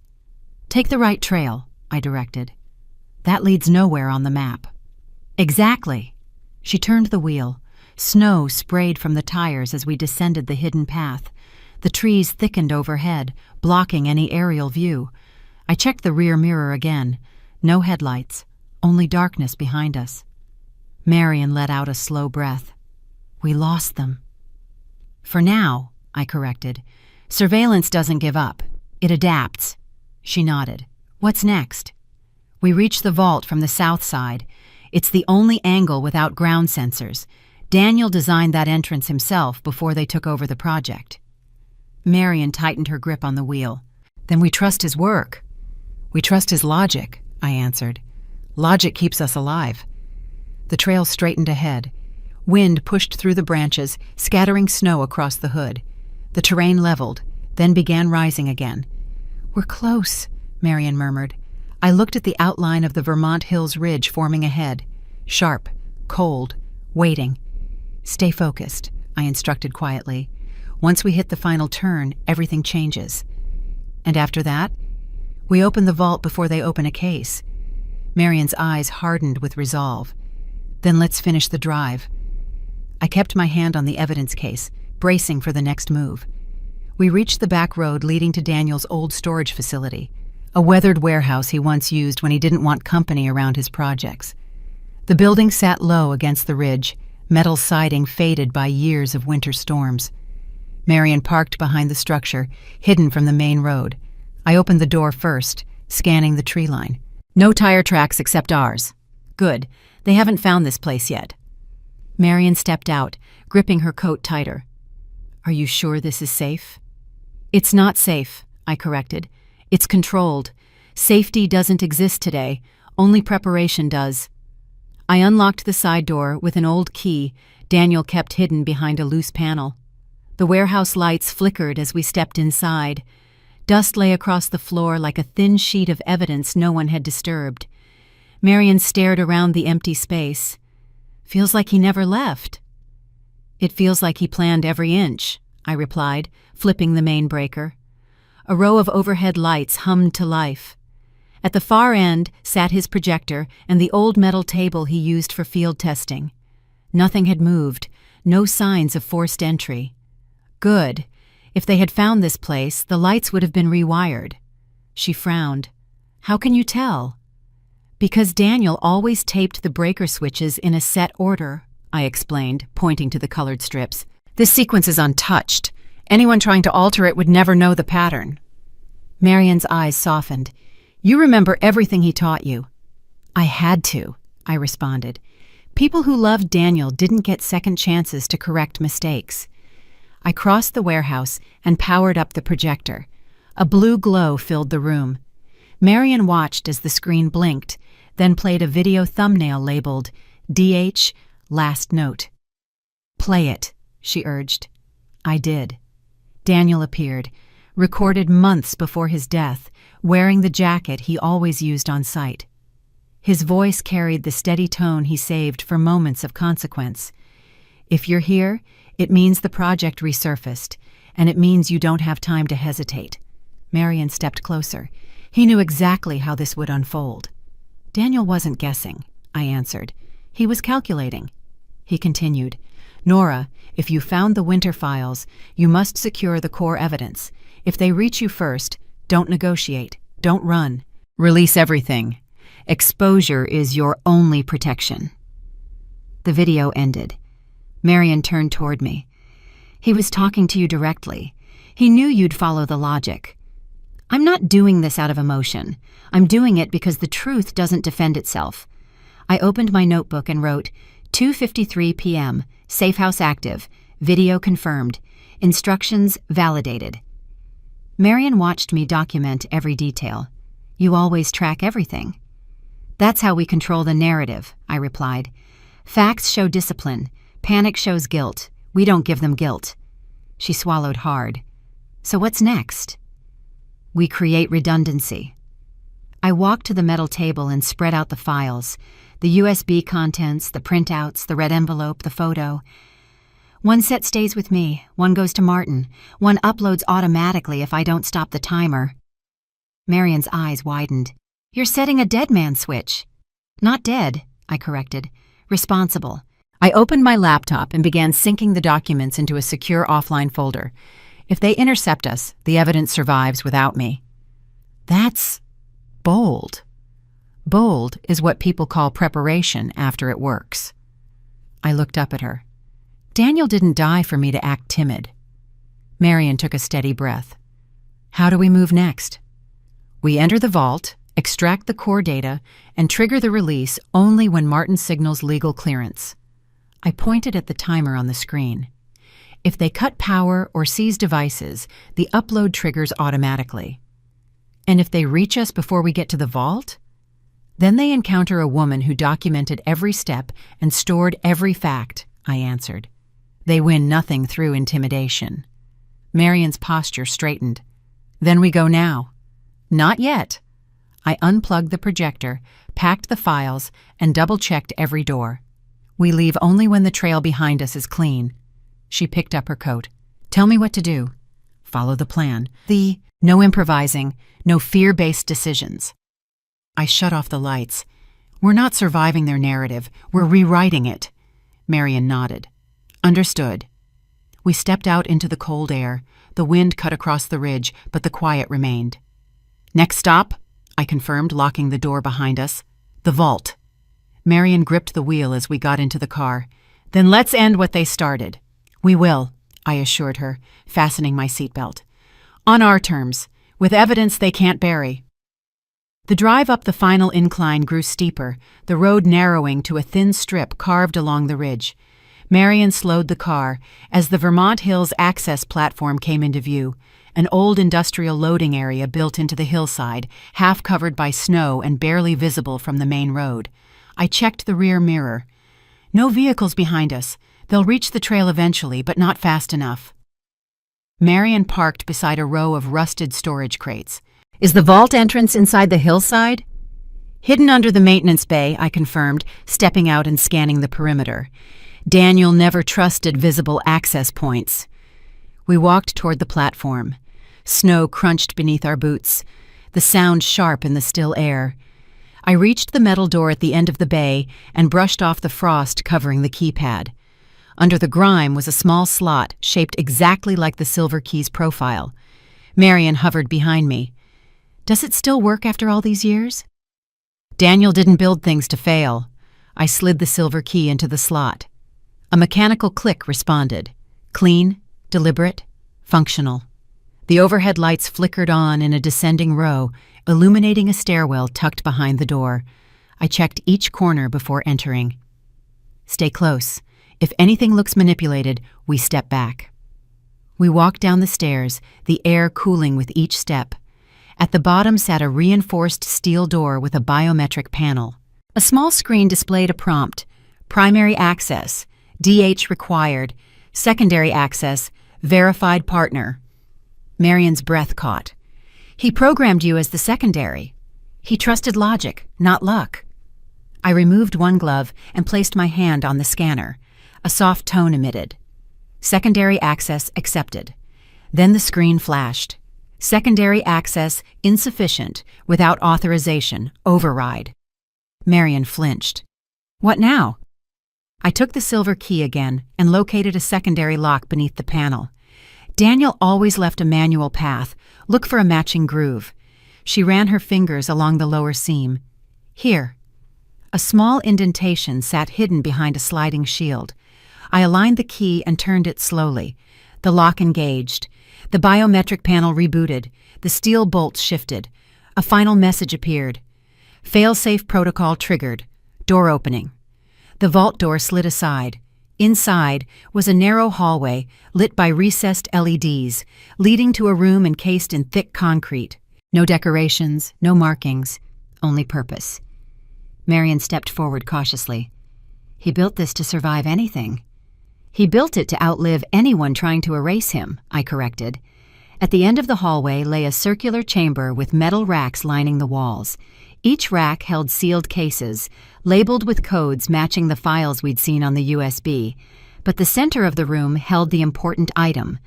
Take the right trail, I directed. That leads nowhere on the map. Exactly. She turned the wheel. Snow sprayed from the tires as we descended the hidden path. The trees thickened overhead, blocking any aerial view. I checked the rear mirror again. No headlights, only darkness behind us. Marian let out a slow breath. We lost them. For now, I corrected. Surveillance doesn't give up. It adapts. She nodded. What's next? We reached the vault from the south side. It's the only angle without ground sensors. Daniel designed that entrance himself before they took over the project. Marian tightened her grip on the wheel. Then we trust his work. We trust his logic, I answered. Logic keeps us alive. The trail straightened ahead. Wind pushed through the branches, scattering snow across the hood. The terrain leveled, then began rising again. We're close, Marian murmured. I looked at the outline of the Vermont Hills ridge forming ahead. Sharp, cold, waiting. Stay focused, I instructed quietly. Once we hit the final turn, everything changes. And after that, we open the vault before they open a case. Marian's eyes hardened with resolve. Then let's finish the drive. I kept my hand on the evidence case, bracing for the next move. We reached the back road leading to Daniel's old storage facility, a weathered warehouse he once used when he didn't want company around his projects. The building sat low against the ridge, metal siding faded by years of winter storms. Marian parked behind the structure, hidden from the main road. I opened the door first, scanning the tree line. No tire tracks except ours. Good. They haven't found this place yet. Marian stepped out, gripping her coat tighter. Are you sure this is safe? It's not safe, I corrected. It's controlled. Safety doesn't exist today. Only preparation does. I unlocked the side door with an old key Daniel kept hidden behind a loose panel. The warehouse lights flickered as we stepped inside. Dust lay across the floor like a thin sheet of evidence no one had disturbed. Marian stared around the empty space. Feels like he never left. It feels like he planned every inch, I replied, flipping the main breaker. A row of overhead lights hummed to life. At the far end sat his projector and the old metal table he used for field testing. Nothing had moved, no signs of forced entry. Good. If they had found this place, the lights would have been rewired. She frowned. How can you tell? Because Daniel always taped the breaker switches in a set order, I explained, pointing to the colored strips. This sequence is untouched. Anyone trying to alter it would never know the pattern. Marian's eyes softened. You remember everything he taught you. I had to, I responded. People who loved Daniel didn't get second chances to correct mistakes. I crossed the warehouse and powered up the projector. A blue glow filled the room. Marian watched as the screen blinked, then played a video thumbnail labeled DH Last Note. Play it, she urged. I did. Daniel appeared, recorded months before his death, wearing the jacket he always used on site. His voice carried the steady tone he saved for moments of consequence. If you're here, It means the project resurfaced, and it means you don't have time to hesitate. Marion stepped closer. He knew exactly how this would unfold. Daniel wasn't guessing, I answered. He was calculating. He continued, Nora, if you found the Winter files, you must secure the core evidence. If they reach you first, don't negotiate, don't run. Release everything. Exposure is your only protection. The video ended. Marion turned toward me. He was talking to you directly. He knew you'd follow the logic. I'm not doing this out of emotion. I'm doing it because the truth doesn't defend itself. I opened my notebook and wrote, 2:53 p.m., Safe House active, video confirmed, instructions validated. Marion watched me document every detail. You always track everything. That's how we control the narrative, I replied. Facts show discipline. Panic shows guilt. We don't give them guilt. She swallowed hard. So what's next? We create redundancy. I walked to the metal table and spread out the files, the USB contents, the printouts, the red envelope, the photo. One set stays with me, one goes to Martin, one uploads automatically if I don't stop the timer. Marion's eyes widened. You're setting a dead man switch. Not dead, I corrected. Responsible. I opened my laptop and began syncing the documents into a secure offline folder. If they intercept us, the evidence survives without me. That's bold. Bold is what people call preparation after it works. I looked up at her. Daniel didn't die for me to act timid. Marion took a steady breath. How do we move next? We enter the vault, extract the core data, and trigger the release only when Martin signals legal clearance. I pointed at the timer on the screen. If they cut power or seize devices, the upload triggers automatically. And if they reach us before we get to the vault? Then they encounter a woman who documented every step and stored every fact, I answered. They win nothing through intimidation. Marion's posture straightened. Then we go now. Not yet. I unplugged the projector, packed the files, and double-checked every door. We leave only when the trail behind us is clean. She picked up her coat. Tell me what to do. Follow the plan. No improvising, no fear-based decisions. I shut off the lights. We're not surviving their narrative. We're rewriting it. Marion nodded. Understood. We stepped out into the cold air. The wind cut across the ridge, but the quiet remained. Next stop, I confirmed, locking the door behind us. The vault. Marion gripped the wheel as we got into the car. Then let's end what they started. We will, I assured her, fastening my seatbelt. On our terms, with evidence they can't bury. The drive up the final incline grew steeper, the road narrowing to a thin strip carved along the ridge. Marion slowed the car as the Vermont Hills access platform came into view, an old industrial loading area built into the hillside, half covered by snow and barely visible from the main road. I checked the rear mirror. No vehicles behind us. They'll reach the trail eventually, but not fast enough. Marion parked beside a row of rusted storage crates. Is the vault entrance inside the hillside? Hidden under the maintenance bay, I confirmed, stepping out and scanning the perimeter. Daniel never trusted visible access points. We walked toward the platform. Snow crunched beneath our boots, the sound sharp in the still air. I reached the metal door at the end of the bay and brushed off the frost covering the keypad. Under the grime was a small slot shaped exactly like the silver key's profile. Marion hovered behind me. Does it still work after all these years? Daniel didn't build things to fail. I slid the silver key into the slot. A mechanical click responded. Clean, deliberate, functional. The overhead lights flickered on in a descending row, illuminating a stairwell tucked behind the door. I checked each corner before entering. Stay close. If anything looks manipulated, we step back. We walked down the stairs, the air cooling with each step. At the bottom sat a reinforced steel door with a biometric panel. A small screen displayed a prompt: primary access, DH required, secondary access, verified partner. Marion's breath caught. He programmed you as the secondary. He trusted logic, not luck. I removed one glove and placed my hand on the scanner. A soft tone emitted. Secondary access accepted. Then the screen flashed. Secondary access insufficient, without authorization, override. Marion flinched. What now? I took the silver key again and located a secondary lock beneath the panel. Daniel always left a manual path. Look for a matching groove. She ran her fingers along the lower seam. Here. A small indentation sat hidden behind a sliding shield. I aligned the key and turned it slowly. The lock engaged. The biometric panel rebooted. The steel bolts shifted. A final message appeared. Failsafe protocol triggered. Door opening. The vault door slid aside. Inside was a narrow hallway lit by recessed LEDs, leading to a room encased in thick concrete. No decorations, no markings, only purpose. Marion stepped forward cautiously. He built this to survive anything. He built it to outlive anyone trying to erase him, I corrected. At the end of the hallway lay a circular chamber with metal racks lining the walls. Each rack held sealed cases, labeled with codes matching the files we'd seen on the USB. But the center of the room held the important item: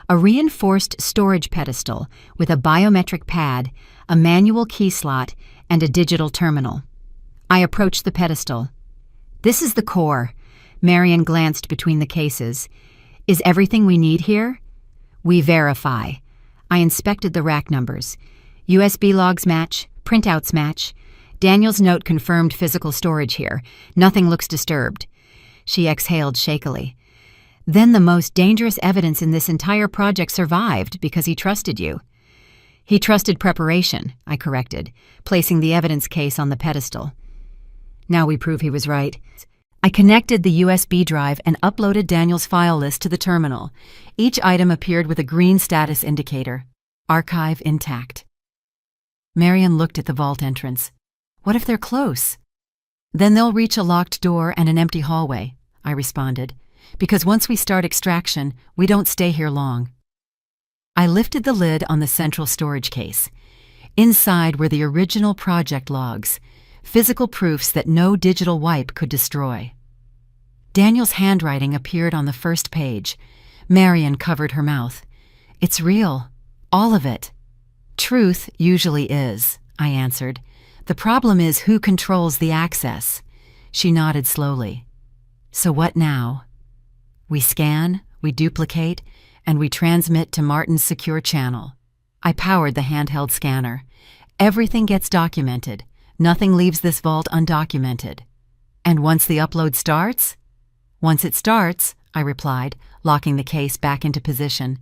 a reinforced storage pedestal with a biometric pad, a manual key slot, and a digital terminal. I approached the pedestal. This is the core. Marion glanced between the cases. Is everything we need here? We verify. I inspected the rack numbers. USB logs match, printouts match. Daniel's note confirmed physical storage here. Nothing looks disturbed. She exhaled shakily. Then the most dangerous evidence in this entire project survived because he trusted you. He trusted preparation, I corrected, placing the evidence case on the pedestal. Now we prove he was right. I connected the USB drive and uploaded Daniel's file list to the terminal. Each item appeared with a green status indicator. Archive intact. Marion looked at the vault entrance. What if they're close? Then they'll reach a locked door and an empty hallway, I responded, because once we start extraction, we don't stay here long. I lifted the lid on the central storage case. Inside were the original project logs, physical proofs that no digital wipe could destroy. Daniel's handwriting appeared on the first page. Marion covered her mouth. It's real. All of it. Truth usually is, I answered. The problem is who controls the access. She nodded slowly. So what now? We scan, we duplicate, and we transmit to Martin's secure channel. I powered the handheld scanner. Everything gets documented. Nothing leaves this vault undocumented. And once the upload starts? Once it starts, I replied, locking the case back into position.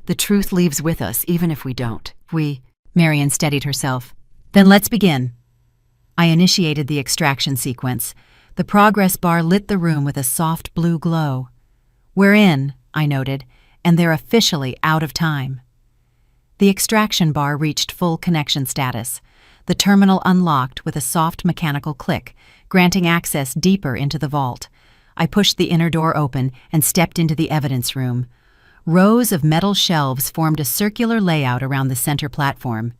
The truth leaves with us, even if we don't. Marion steadied herself. Then let's begin. I initiated the extraction sequence. The progress bar lit the room with a soft blue glow. We're in, I noted, and they're officially out of time. The extraction bar reached full connection status. The terminal unlocked with a soft mechanical click, granting access deeper into the vault. I pushed the inner door open and stepped into the evidence room. Rows of metal shelves formed a circular layout around the center platform.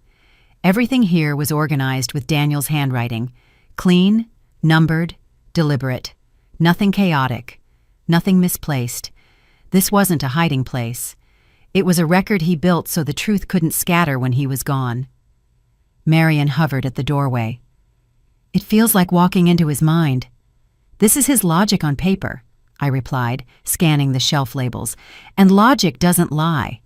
Everything here was organized with Daniel's handwriting. Clean, numbered, deliberate. Nothing chaotic. Nothing misplaced. This wasn't a hiding place. It was a record he built so the truth couldn't scatter when he was gone. Marion hovered at the doorway. It feels like walking into his mind. This is his logic on paper, I replied, scanning the shelf labels, and logic doesn't lie.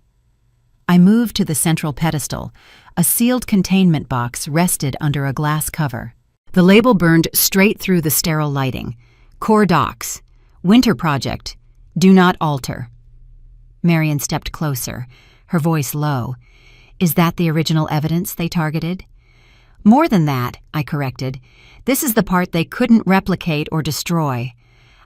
I moved to the central pedestal. A sealed containment box rested under a glass cover. The label burned straight through the sterile lighting. Core Docs. Winter Project. Do not alter. Marion stepped closer, her voice low. Is that the original evidence they targeted? More than that, I corrected. This is the part they couldn't replicate or destroy.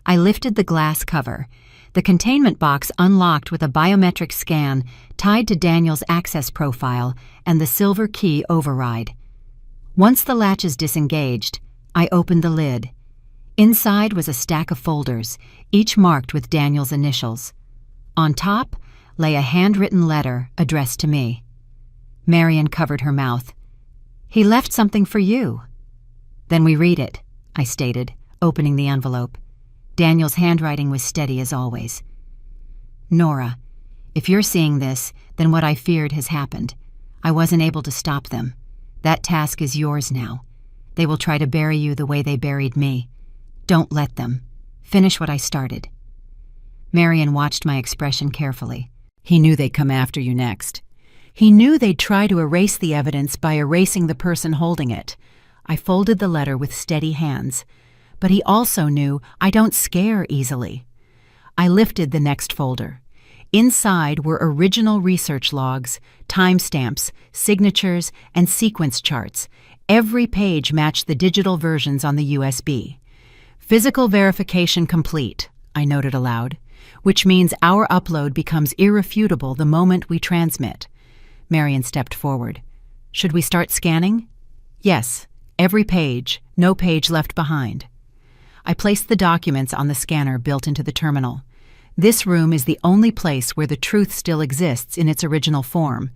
I lifted the glass cover. The containment box unlocked with a biometric scan tied to Daniel's access profile and the silver key override. Once the latches disengaged, I opened the lid. Inside was a stack of folders, each marked with Daniel's initials. On top lay a handwritten letter addressed to me. Marion covered her mouth. He left something for you. Then we read it, I stated, opening the envelope. Daniel's handwriting was steady as always. Nora, if you're seeing this, then what I feared has happened. I wasn't able to stop them. That task is yours now. They will try to bury you the way they buried me. Don't let them. Finish what I started." Marion watched my expression carefully. He knew they'd come after you next. He knew they'd try to erase the evidence by erasing the person holding it. I folded the letter with steady hands. But he also knew I don't scare easily. I lifted the next folder. Inside were original research logs, timestamps, signatures, and sequence charts. Every page matched the digital versions on the USB. "Physical verification complete," I noted aloud, "which means our upload becomes irrefutable the moment we transmit." Marion stepped forward. "Should we start scanning?" "Yes, every page, no page left behind." I placed the documents on the scanner built into the terminal. This room is the only place where the truth still exists in its original form.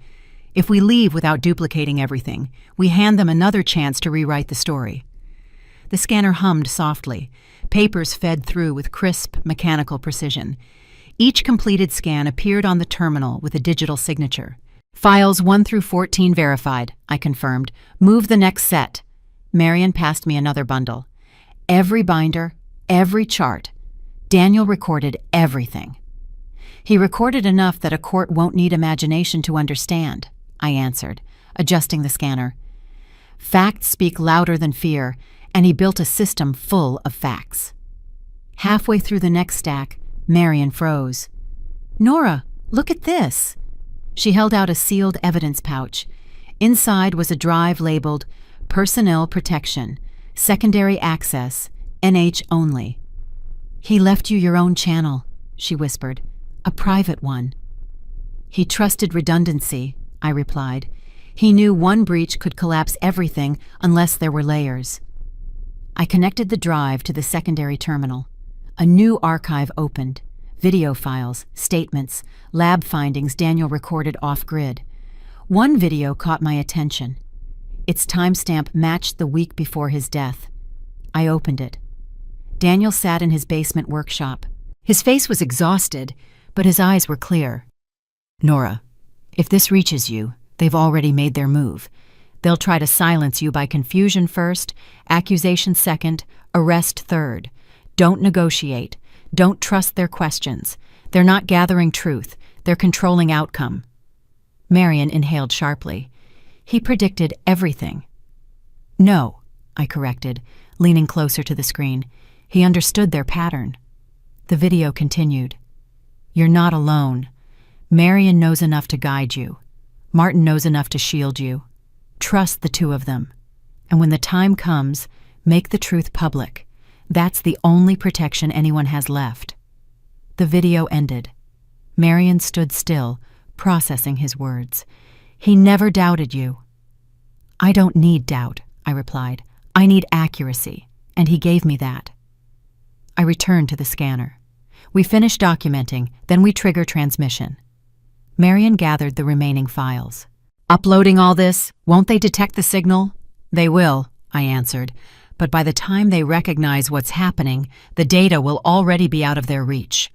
If we leave without duplicating everything, we hand them another chance to rewrite the story. The scanner hummed softly. Papers fed through with crisp, mechanical precision. Each completed scan appeared on the terminal with a digital signature. "Files 1 through 14 verified," I confirmed. "Move the next set." Marion passed me another bundle. Every binder, every chart. Daniel recorded everything. "He recorded enough that a court won't need imagination to understand," I answered, adjusting the scanner. "Facts speak louder than fear, and he built a system full of facts." Halfway through the next stack, Marion froze. "Nora, look at this." She held out a sealed evidence pouch. Inside was a drive labeled Personnel Protection, Secondary Access, NH Only. "He left you your own channel," she whispered, "a private one." "He trusted redundancy," I replied. "He knew one breach could collapse everything unless there were layers." I connected the drive to the secondary terminal. A new archive opened. Video files, statements, lab findings Daniel recorded off-grid. One video caught my attention. Its timestamp matched the week before his death. I opened it. Daniel sat in his basement workshop. His face was exhausted, but his eyes were clear. "Nora, if this reaches you, they've already made their move. They'll try to silence you by confusion first, accusation second, arrest third. Don't negotiate. Don't trust their questions. They're not gathering truth. They're controlling outcome." Marion inhaled sharply. "He predicted everything." "No," I corrected, leaning closer to the screen. "He understood their pattern." The video continued. "You're not alone. Marion knows enough to guide you. Martin knows enough to shield you. Trust the two of them. And when the time comes, make the truth public. That's the only protection anyone has left." The video ended. Marion stood still, processing his words. "He never doubted you." "I don't need doubt," I replied. "I need accuracy, and he gave me that." I returned to the scanner. We finished documenting, then we trigger transmission. Marion gathered the remaining files. "Uploading all this, won't they detect the signal?" "They will," I answered, "but by the time they recognize what's happening, the data will already be out of their reach."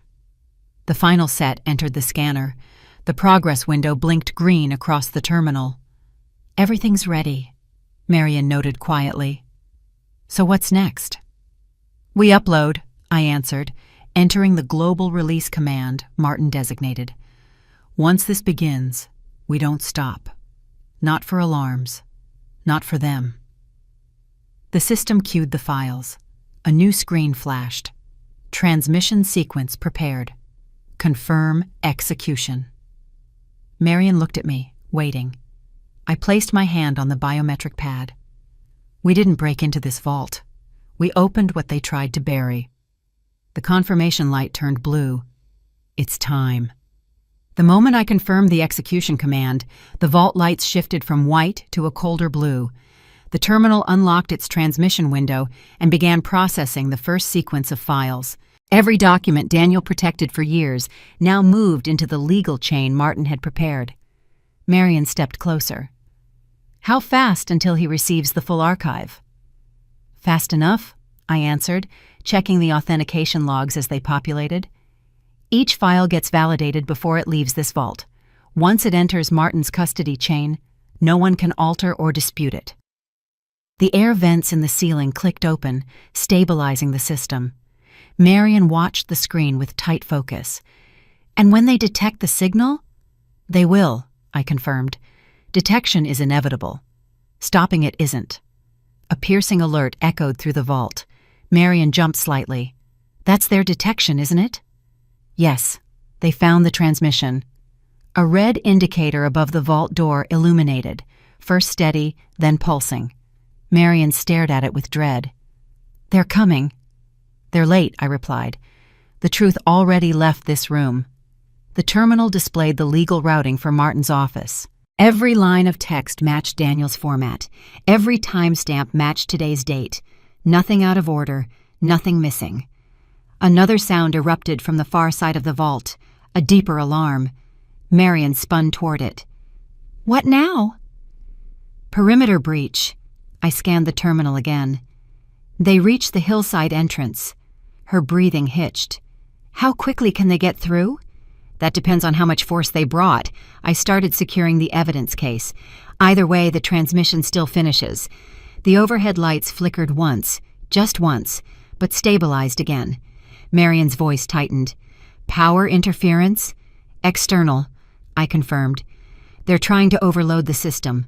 The final set entered the scanner. The progress window blinked green across the terminal. "Everything's ready," Marion noted quietly. "So what's next?" "We upload," I answered, entering the global release command Martin designated. "Once this begins, we don't stop. Not for alarms. Not for them." The system queued the files. A new screen flashed. Transmission sequence prepared. Confirm execution. Marion looked at me, waiting. I placed my hand on the biometric pad. "We didn't break into this vault. We opened what they tried to bury." The confirmation light turned blue. "It's time." The moment I confirmed the execution command, the vault lights shifted from white to a colder blue. The terminal unlocked its transmission window and began processing the first sequence of files. Every document Daniel protected for years now moved into the legal chain Martin had prepared. Marion stepped closer. "How fast until he receives the full archive?" "Fast enough," I answered, checking the authentication logs as they populated. Each file gets validated before it leaves this vault. Once it enters Martin's custody chain, no one can alter or dispute it. The air vents in the ceiling clicked open, stabilizing the system. Marion watched the screen with tight focus. And when they detect the signal? They will, I confirmed. Detection is inevitable. Stopping it isn't. A piercing alert echoed through the vault. Marion jumped slightly. That's their detection, isn't it? Yes, they found the transmission. A red indicator above the vault door illuminated, first steady, then pulsing. Marion stared at it with dread. They're coming. They're late, I replied. The truth already left this room. The terminal displayed the legal routing for Martin's office. Every line of text matched Daniel's format. Every timestamp matched today's date. Nothing out of order, nothing missing. Another sound erupted from the far side of the vault, a deeper alarm. Marion spun toward it. What now? Perimeter breach. I scanned the terminal again. They reached the hillside entrance. Her breathing hitched. How quickly can they get through? That depends on how much force they brought. I started securing the evidence case. Either way, the transmission still finishes. The overhead lights flickered once, just once, but stabilized again. Marion's voice tightened. Power interference? External, I confirmed. They're trying to overload the system.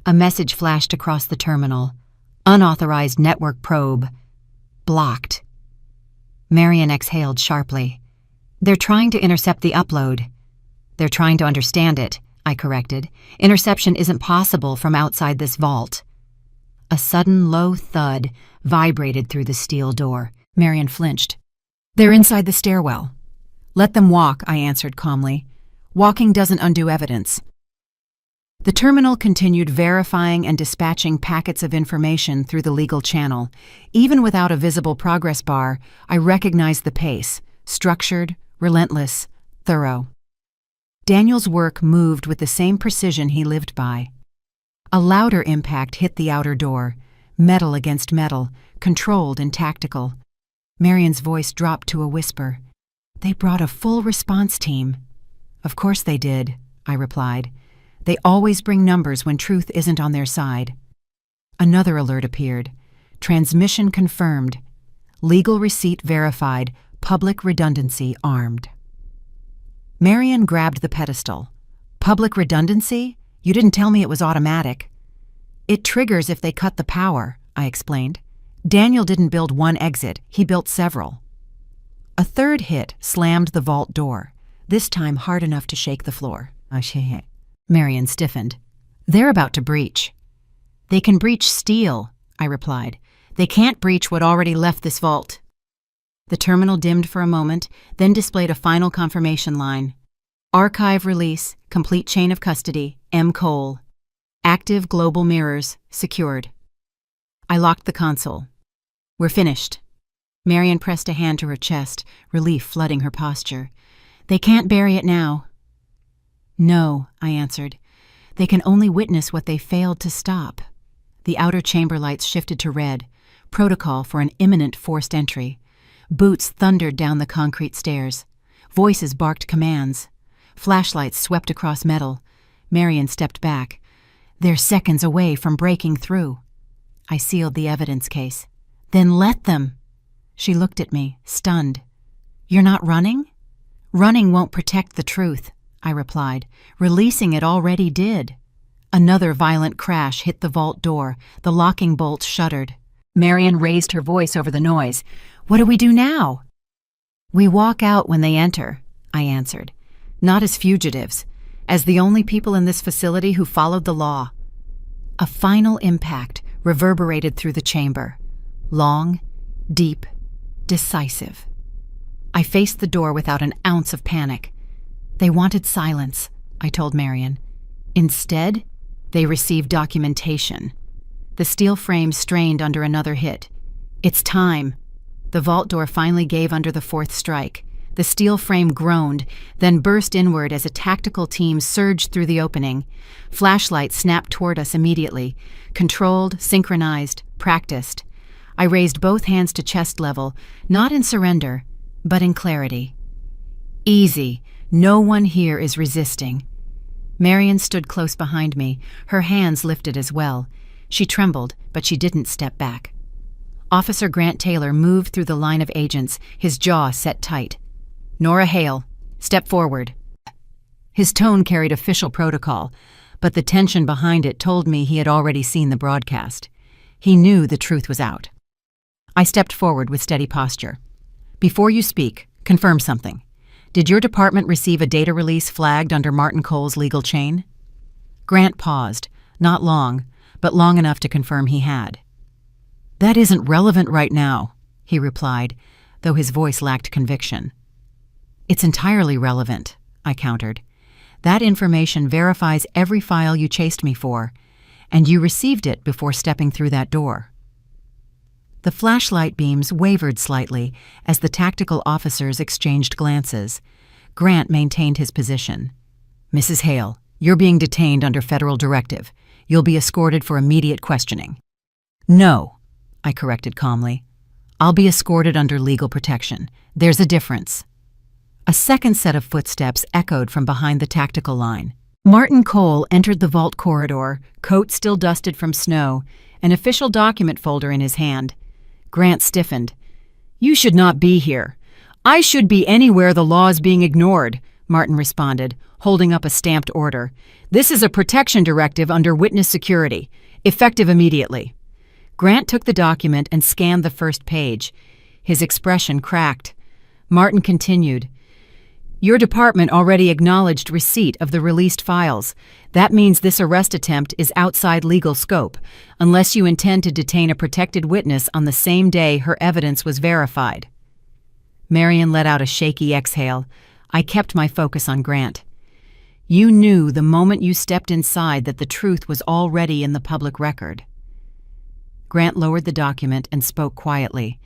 A message flashed across the terminal. Unauthorized network probe. Blocked. Marion exhaled sharply. They're trying to intercept the upload. They're trying to understand it, I corrected. Interception isn't possible from outside this vault. A sudden low thud vibrated through the steel door. Marion flinched. They're inside the stairwell. Let them walk, I answered calmly. Walking doesn't undo evidence. The terminal continued verifying and dispatching packets of information through the legal channel. Even without a visible progress bar, I recognized the pace, structured, relentless, thorough. Daniel's work moved with the same precision he lived by. A louder impact hit the outer door, metal against metal, controlled and tactical. Marion's voice dropped to a whisper. They brought a full response team. Of course they did, I replied. They always bring numbers when truth isn't on their side. Another alert appeared. Transmission confirmed. Legal receipt verified. Public redundancy armed. Marion grabbed the pedestal. Public redundancy? You didn't tell me it was automatic. It triggers if they cut the power, I explained. Daniel didn't build one exit, he built several. A third hit slammed the vault door, this time hard enough to shake the floor. Marion stiffened. They're about to breach. They can breach steel, I replied. They can't breach what already left this vault. The terminal dimmed for a moment, then displayed a final confirmation line. Archive release, complete chain of custody, M. Cole. Active global mirrors, secured. I locked the console. We're finished. Marion pressed a hand to her chest, relief flooding her posture. They can't bury it now. No, I answered. They can only witness what they failed to stop. The outer chamber lights shifted to red, protocol for an imminent forced entry. Boots thundered down the concrete stairs. Voices barked commands. Flashlights swept across metal. Marion stepped back. They're seconds away from breaking through. I sealed the evidence case. Then let them. She looked at me, stunned. You're not running? Running won't protect the truth, I replied. Releasing it already did. Another violent crash hit the vault door. The locking bolts shuddered. Marion raised her voice over the noise. What do we do now? We walk out when they enter, I answered. Not as fugitives, as the only people in this facility who followed the law. A final impact reverberated through the chamber. Long, deep, decisive. I faced the door without an ounce of panic. They wanted silence, I told Marion. Instead, they received documentation. The steel frame strained under another hit. It's time. The vault door finally gave under the fourth strike. The steel frame groaned, then burst inward as a tactical team surged through the opening. Flashlights snapped toward us immediately. Controlled, synchronized, practiced. I raised both hands to chest level, not in surrender, but in clarity. Easy. No one here is resisting. Marion stood close behind me, her hands lifted as well. She trembled, but she didn't step back. Officer Grant Taylor moved through the line of agents, his jaw set tight. "Nora Hale, step forward." His tone carried official protocol, but the tension behind it told me he had already seen the broadcast. He knew the truth was out. I stepped forward with steady posture. "Before you speak, confirm something. Did your department receive a data release flagged under Martin Cole's legal chain?" Grant paused, not long, but long enough to confirm he had. "That isn't relevant right now," he replied, though his voice lacked conviction. "It's entirely relevant," I countered. "That information verifies every file you chased me for, and you received it before stepping through that door." The flashlight beams wavered slightly as the tactical officers exchanged glances. Grant maintained his position. "Mrs. Hale, you're being detained under federal directive. You'll be escorted for immediate questioning." "No," I corrected calmly. "I'll be escorted under legal protection. There's a difference." A second set of footsteps echoed from behind the tactical line. Martin Cole entered the vault corridor, coat still dusted from snow, an official document folder in his hand. Grant stiffened. "You should not be here." "I should be anywhere the law is being ignored," Martin responded, holding up a stamped order. "This is a protection directive under witness security, effective immediately." Grant took the document and scanned the first page. His expression cracked. Martin continued. "Your department already acknowledged receipt of the released files. That means this arrest attempt is outside legal scope, unless you intend to detain a protected witness on the same day her evidence was verified." Marion let out a shaky exhale. I kept my focus on Grant. "You knew the moment you stepped inside that the truth was already in the public record." Grant lowered the document and spoke quietly.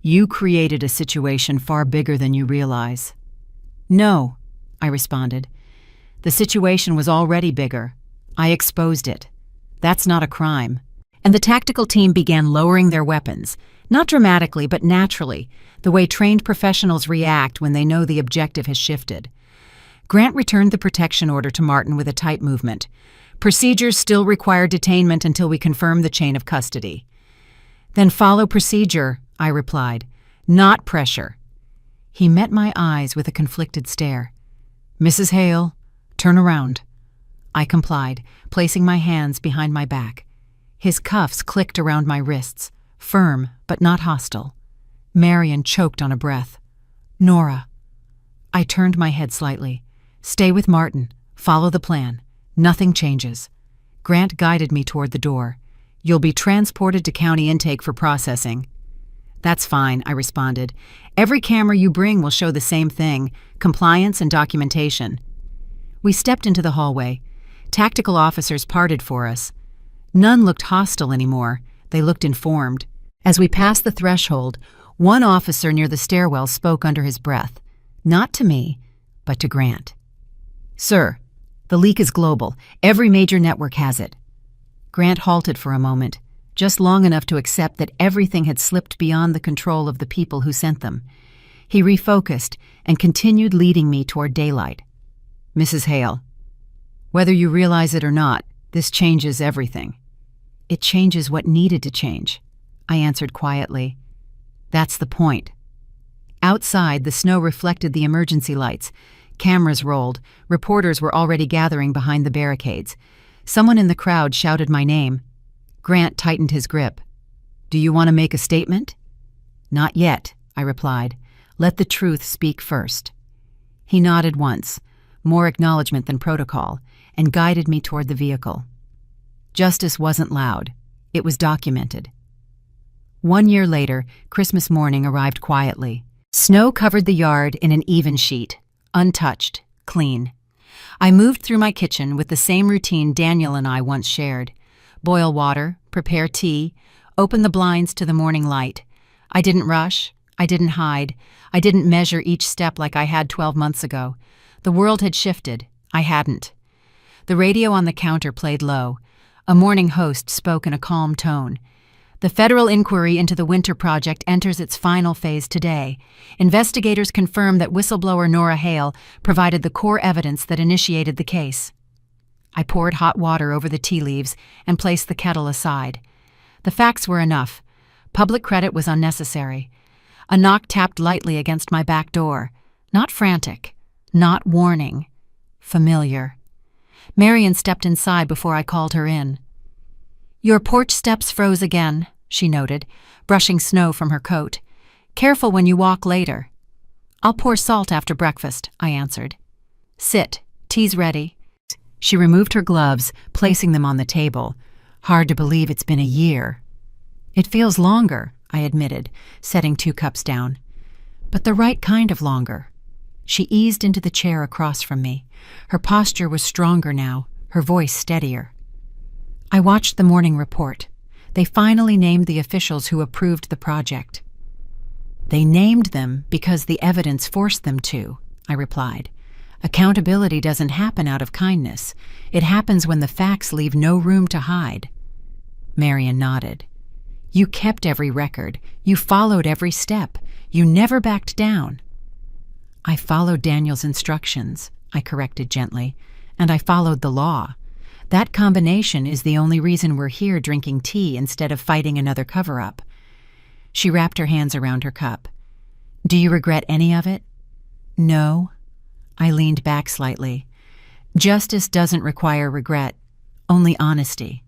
"You created a situation far bigger than you realize." "No," I responded. "The situation was already bigger. I exposed it. That's not a crime." And the tactical team began lowering their weapons, not dramatically but naturally, the way trained professionals react when they know the objective has shifted. Grant returned the protection order to Martin with a tight movement. "Procedures still require detainment until we confirm the chain of custody." "Then follow procedure," I replied, "not pressure." He met my eyes with a conflicted stare. "Mrs. Hale, turn around." I complied, placing my hands behind my back. His cuffs clicked around my wrists, firm but not hostile. Marion choked on a breath. "Nora." I turned my head slightly. "Stay with Martin. Follow the plan. Nothing changes." Grant guided me toward the door. "You'll be transported to county intake for processing." "That's fine," I responded. "Every camera you bring will show the same thing, compliance and documentation." We stepped into the hallway. Tactical officers parted for us. None looked hostile anymore. They looked informed. As we passed the threshold, one officer near the stairwell spoke under his breath, not to me, but to Grant. "Sir, the leak is global. Every major network has it." Grant halted for a moment, just long enough to accept that everything had slipped beyond the control of the people who sent them. He refocused and continued leading me toward daylight. "Mrs. Hale, whether you realize it or not, this changes everything." "It changes what needed to change," I answered quietly. "That's the point." Outside, the snow reflected the emergency lights. Cameras rolled. Reporters were already gathering behind the barricades. Someone in the crowd shouted my name. Grant tightened his grip. "Do you want to make a statement?" "Not yet," I replied. "Let the truth speak first." He nodded once, more acknowledgement than protocol, and guided me toward the vehicle. Justice wasn't loud. It was documented. 1 year later, Christmas morning arrived quietly. Snow covered the yard in an even sheet, untouched, clean. I moved through my kitchen with the same routine Daniel and I once shared. Boil water, prepare tea, open the blinds to the morning light. I didn't rush. I didn't hide. I didn't measure each step like I had 12 months ago. The world had shifted. I hadn't. The radio on the counter played low. A morning host spoke in a calm tone. The federal inquiry into the Winter Project enters its final phase today. Investigators confirm that whistleblower Nora Hale provided the core evidence that initiated the case. I poured hot water over the tea leaves and placed the kettle aside. The facts were enough. Public credit was unnecessary. A knock tapped lightly against my back door. Not frantic, not warning, familiar. Marion stepped inside before I called her in. "Your porch steps froze again," she noted, brushing snow from her coat. "Careful when you walk later." "I'll pour salt after breakfast," I answered. "Sit. Tea's ready." She removed her gloves, placing them on the table. Hard to believe it's been a year. "It feels longer," I admitted, setting 2 cups down. "But the right kind of longer." She eased into the chair across from me. Her posture was stronger now, her voice steadier. I watched the morning report. They finally named the officials who approved the project. "They named them because the evidence forced them to," I replied. "Accountability doesn't happen out of kindness. It happens when the facts leave no room to hide." Marion nodded. "You kept every record. You followed every step. You never backed down." "I followed Daniel's instructions," I corrected gently, "and I followed the law. That combination is the only reason we're here drinking tea instead of fighting another cover-up." She wrapped her hands around her cup. "Do you regret any of it?" "No." I leaned back slightly. "Justice doesn't require regret, only honesty."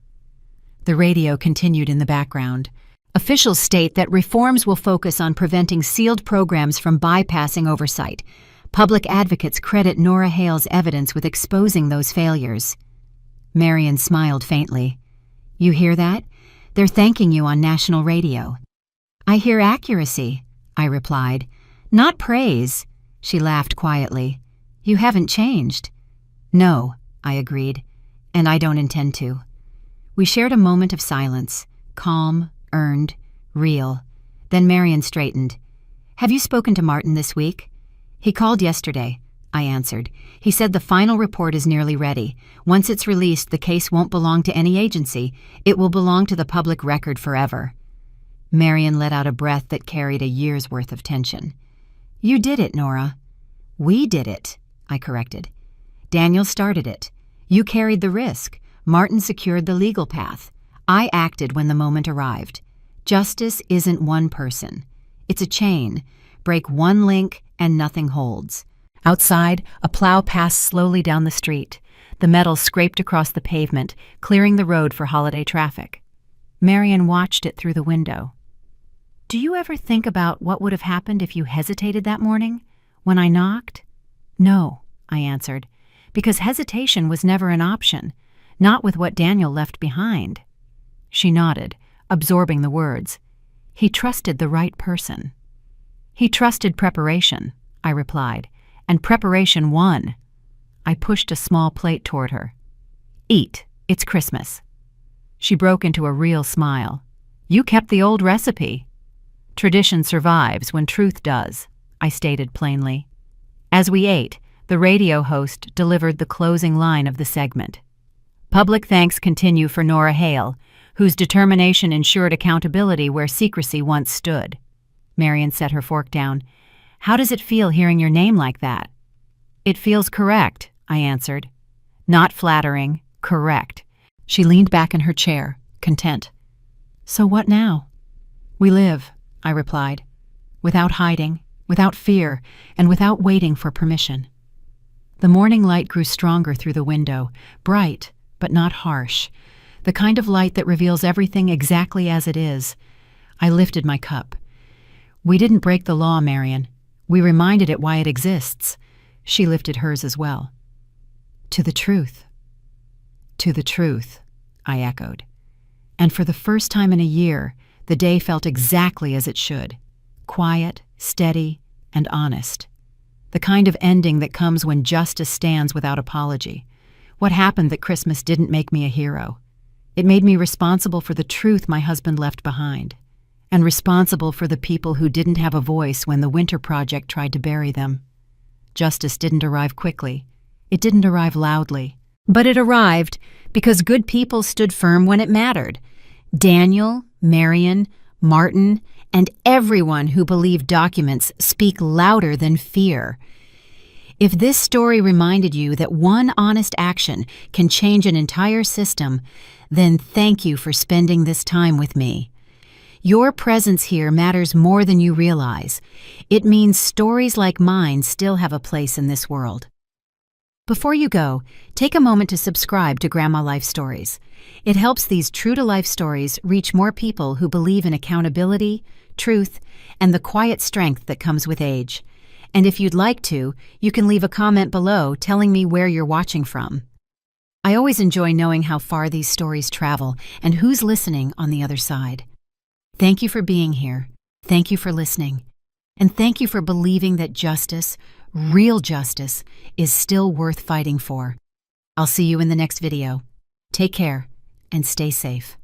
The radio continued in the background. "Officials state that reforms will focus on preventing sealed programs from bypassing oversight. Public advocates credit Nora Hale's evidence with exposing those failures." Marion smiled faintly. "You hear that? They're thanking you on national radio." "I hear accuracy," I replied. "Not praise." She laughed quietly. "You haven't changed." "No," I agreed, "and I don't intend to." We shared a moment of silence, calm, earned, real. Then Marion straightened. "Have you spoken to Martin this week?" "He called yesterday," I answered. "He said the final report is nearly ready. Once it's released, the case won't belong to any agency. It will belong to the public record forever." Marion let out a breath that carried a year's worth of tension. "You did it, Nora." "We did it," I corrected. "Daniel started it. You carried the risk. Martin secured the legal path. I acted when the moment arrived. Justice isn't one person. It's a chain. Break one link and nothing holds." Outside, a plow passed slowly down the street. The metal scraped across the pavement, clearing the road for holiday traffic. Marion watched it through the window. "Do you ever think about what would have happened if you hesitated that morning, when I knocked?" "No," I answered, "because hesitation was never an option, not with what Daniel left behind." She nodded, absorbing the words. "He trusted the right person." "He trusted preparation," I replied, "and preparation won." I pushed a small plate toward her. "Eat, it's Christmas." She broke into a real smile. "You kept the old recipe." "Tradition survives when truth does," I stated plainly. As we ate, the radio host delivered the closing line of the segment. "Public thanks continue for Nora Hale, whose determination ensured accountability where secrecy once stood." Marion set her fork down. "How does it feel hearing your name like that?" "It feels correct," I answered. "Not flattering, correct." She leaned back in her chair, content. "So what now?" "We live," I replied, "without hiding, without fear, and without waiting for permission." The morning light grew stronger through the window, bright, but not harsh, the kind of light that reveals everything exactly as it is. I lifted my cup. "We didn't break the law, Marion. We reminded it why it exists." She lifted hers as well. "To the truth." "To the truth," I echoed. And for the first time in a year, the day felt exactly as it should. Quiet, steady, and honest. The kind of ending that comes when justice stands without apology. What happened that Christmas didn't make me a hero? It made me responsible for the truth my husband left behind, and responsible for the people who didn't have a voice when the Winter Project tried to bury them. Justice didn't arrive quickly. It didn't arrive loudly. But it arrived because good people stood firm when it mattered. Daniel, Marion, Martin, and everyone who believed documents speak louder than fear. If this story reminded you that one honest action can change an entire system, then thank you for spending this time with me. Your presence here matters more than you realize. It means stories like mine still have a place in this world. Before you go, take a moment to subscribe to Grandma Life Stories. It helps these true-to-life stories reach more people who believe in accountability, truth, and the quiet strength that comes with age. And if you'd like to, you can leave a comment below telling me where you're watching from. I always enjoy knowing how far these stories travel and who's listening on the other side. Thank you for being here. Thank you for listening. And thank you for believing that justice, real justice, is still worth fighting for. I'll see you in the next video. Take care and stay safe.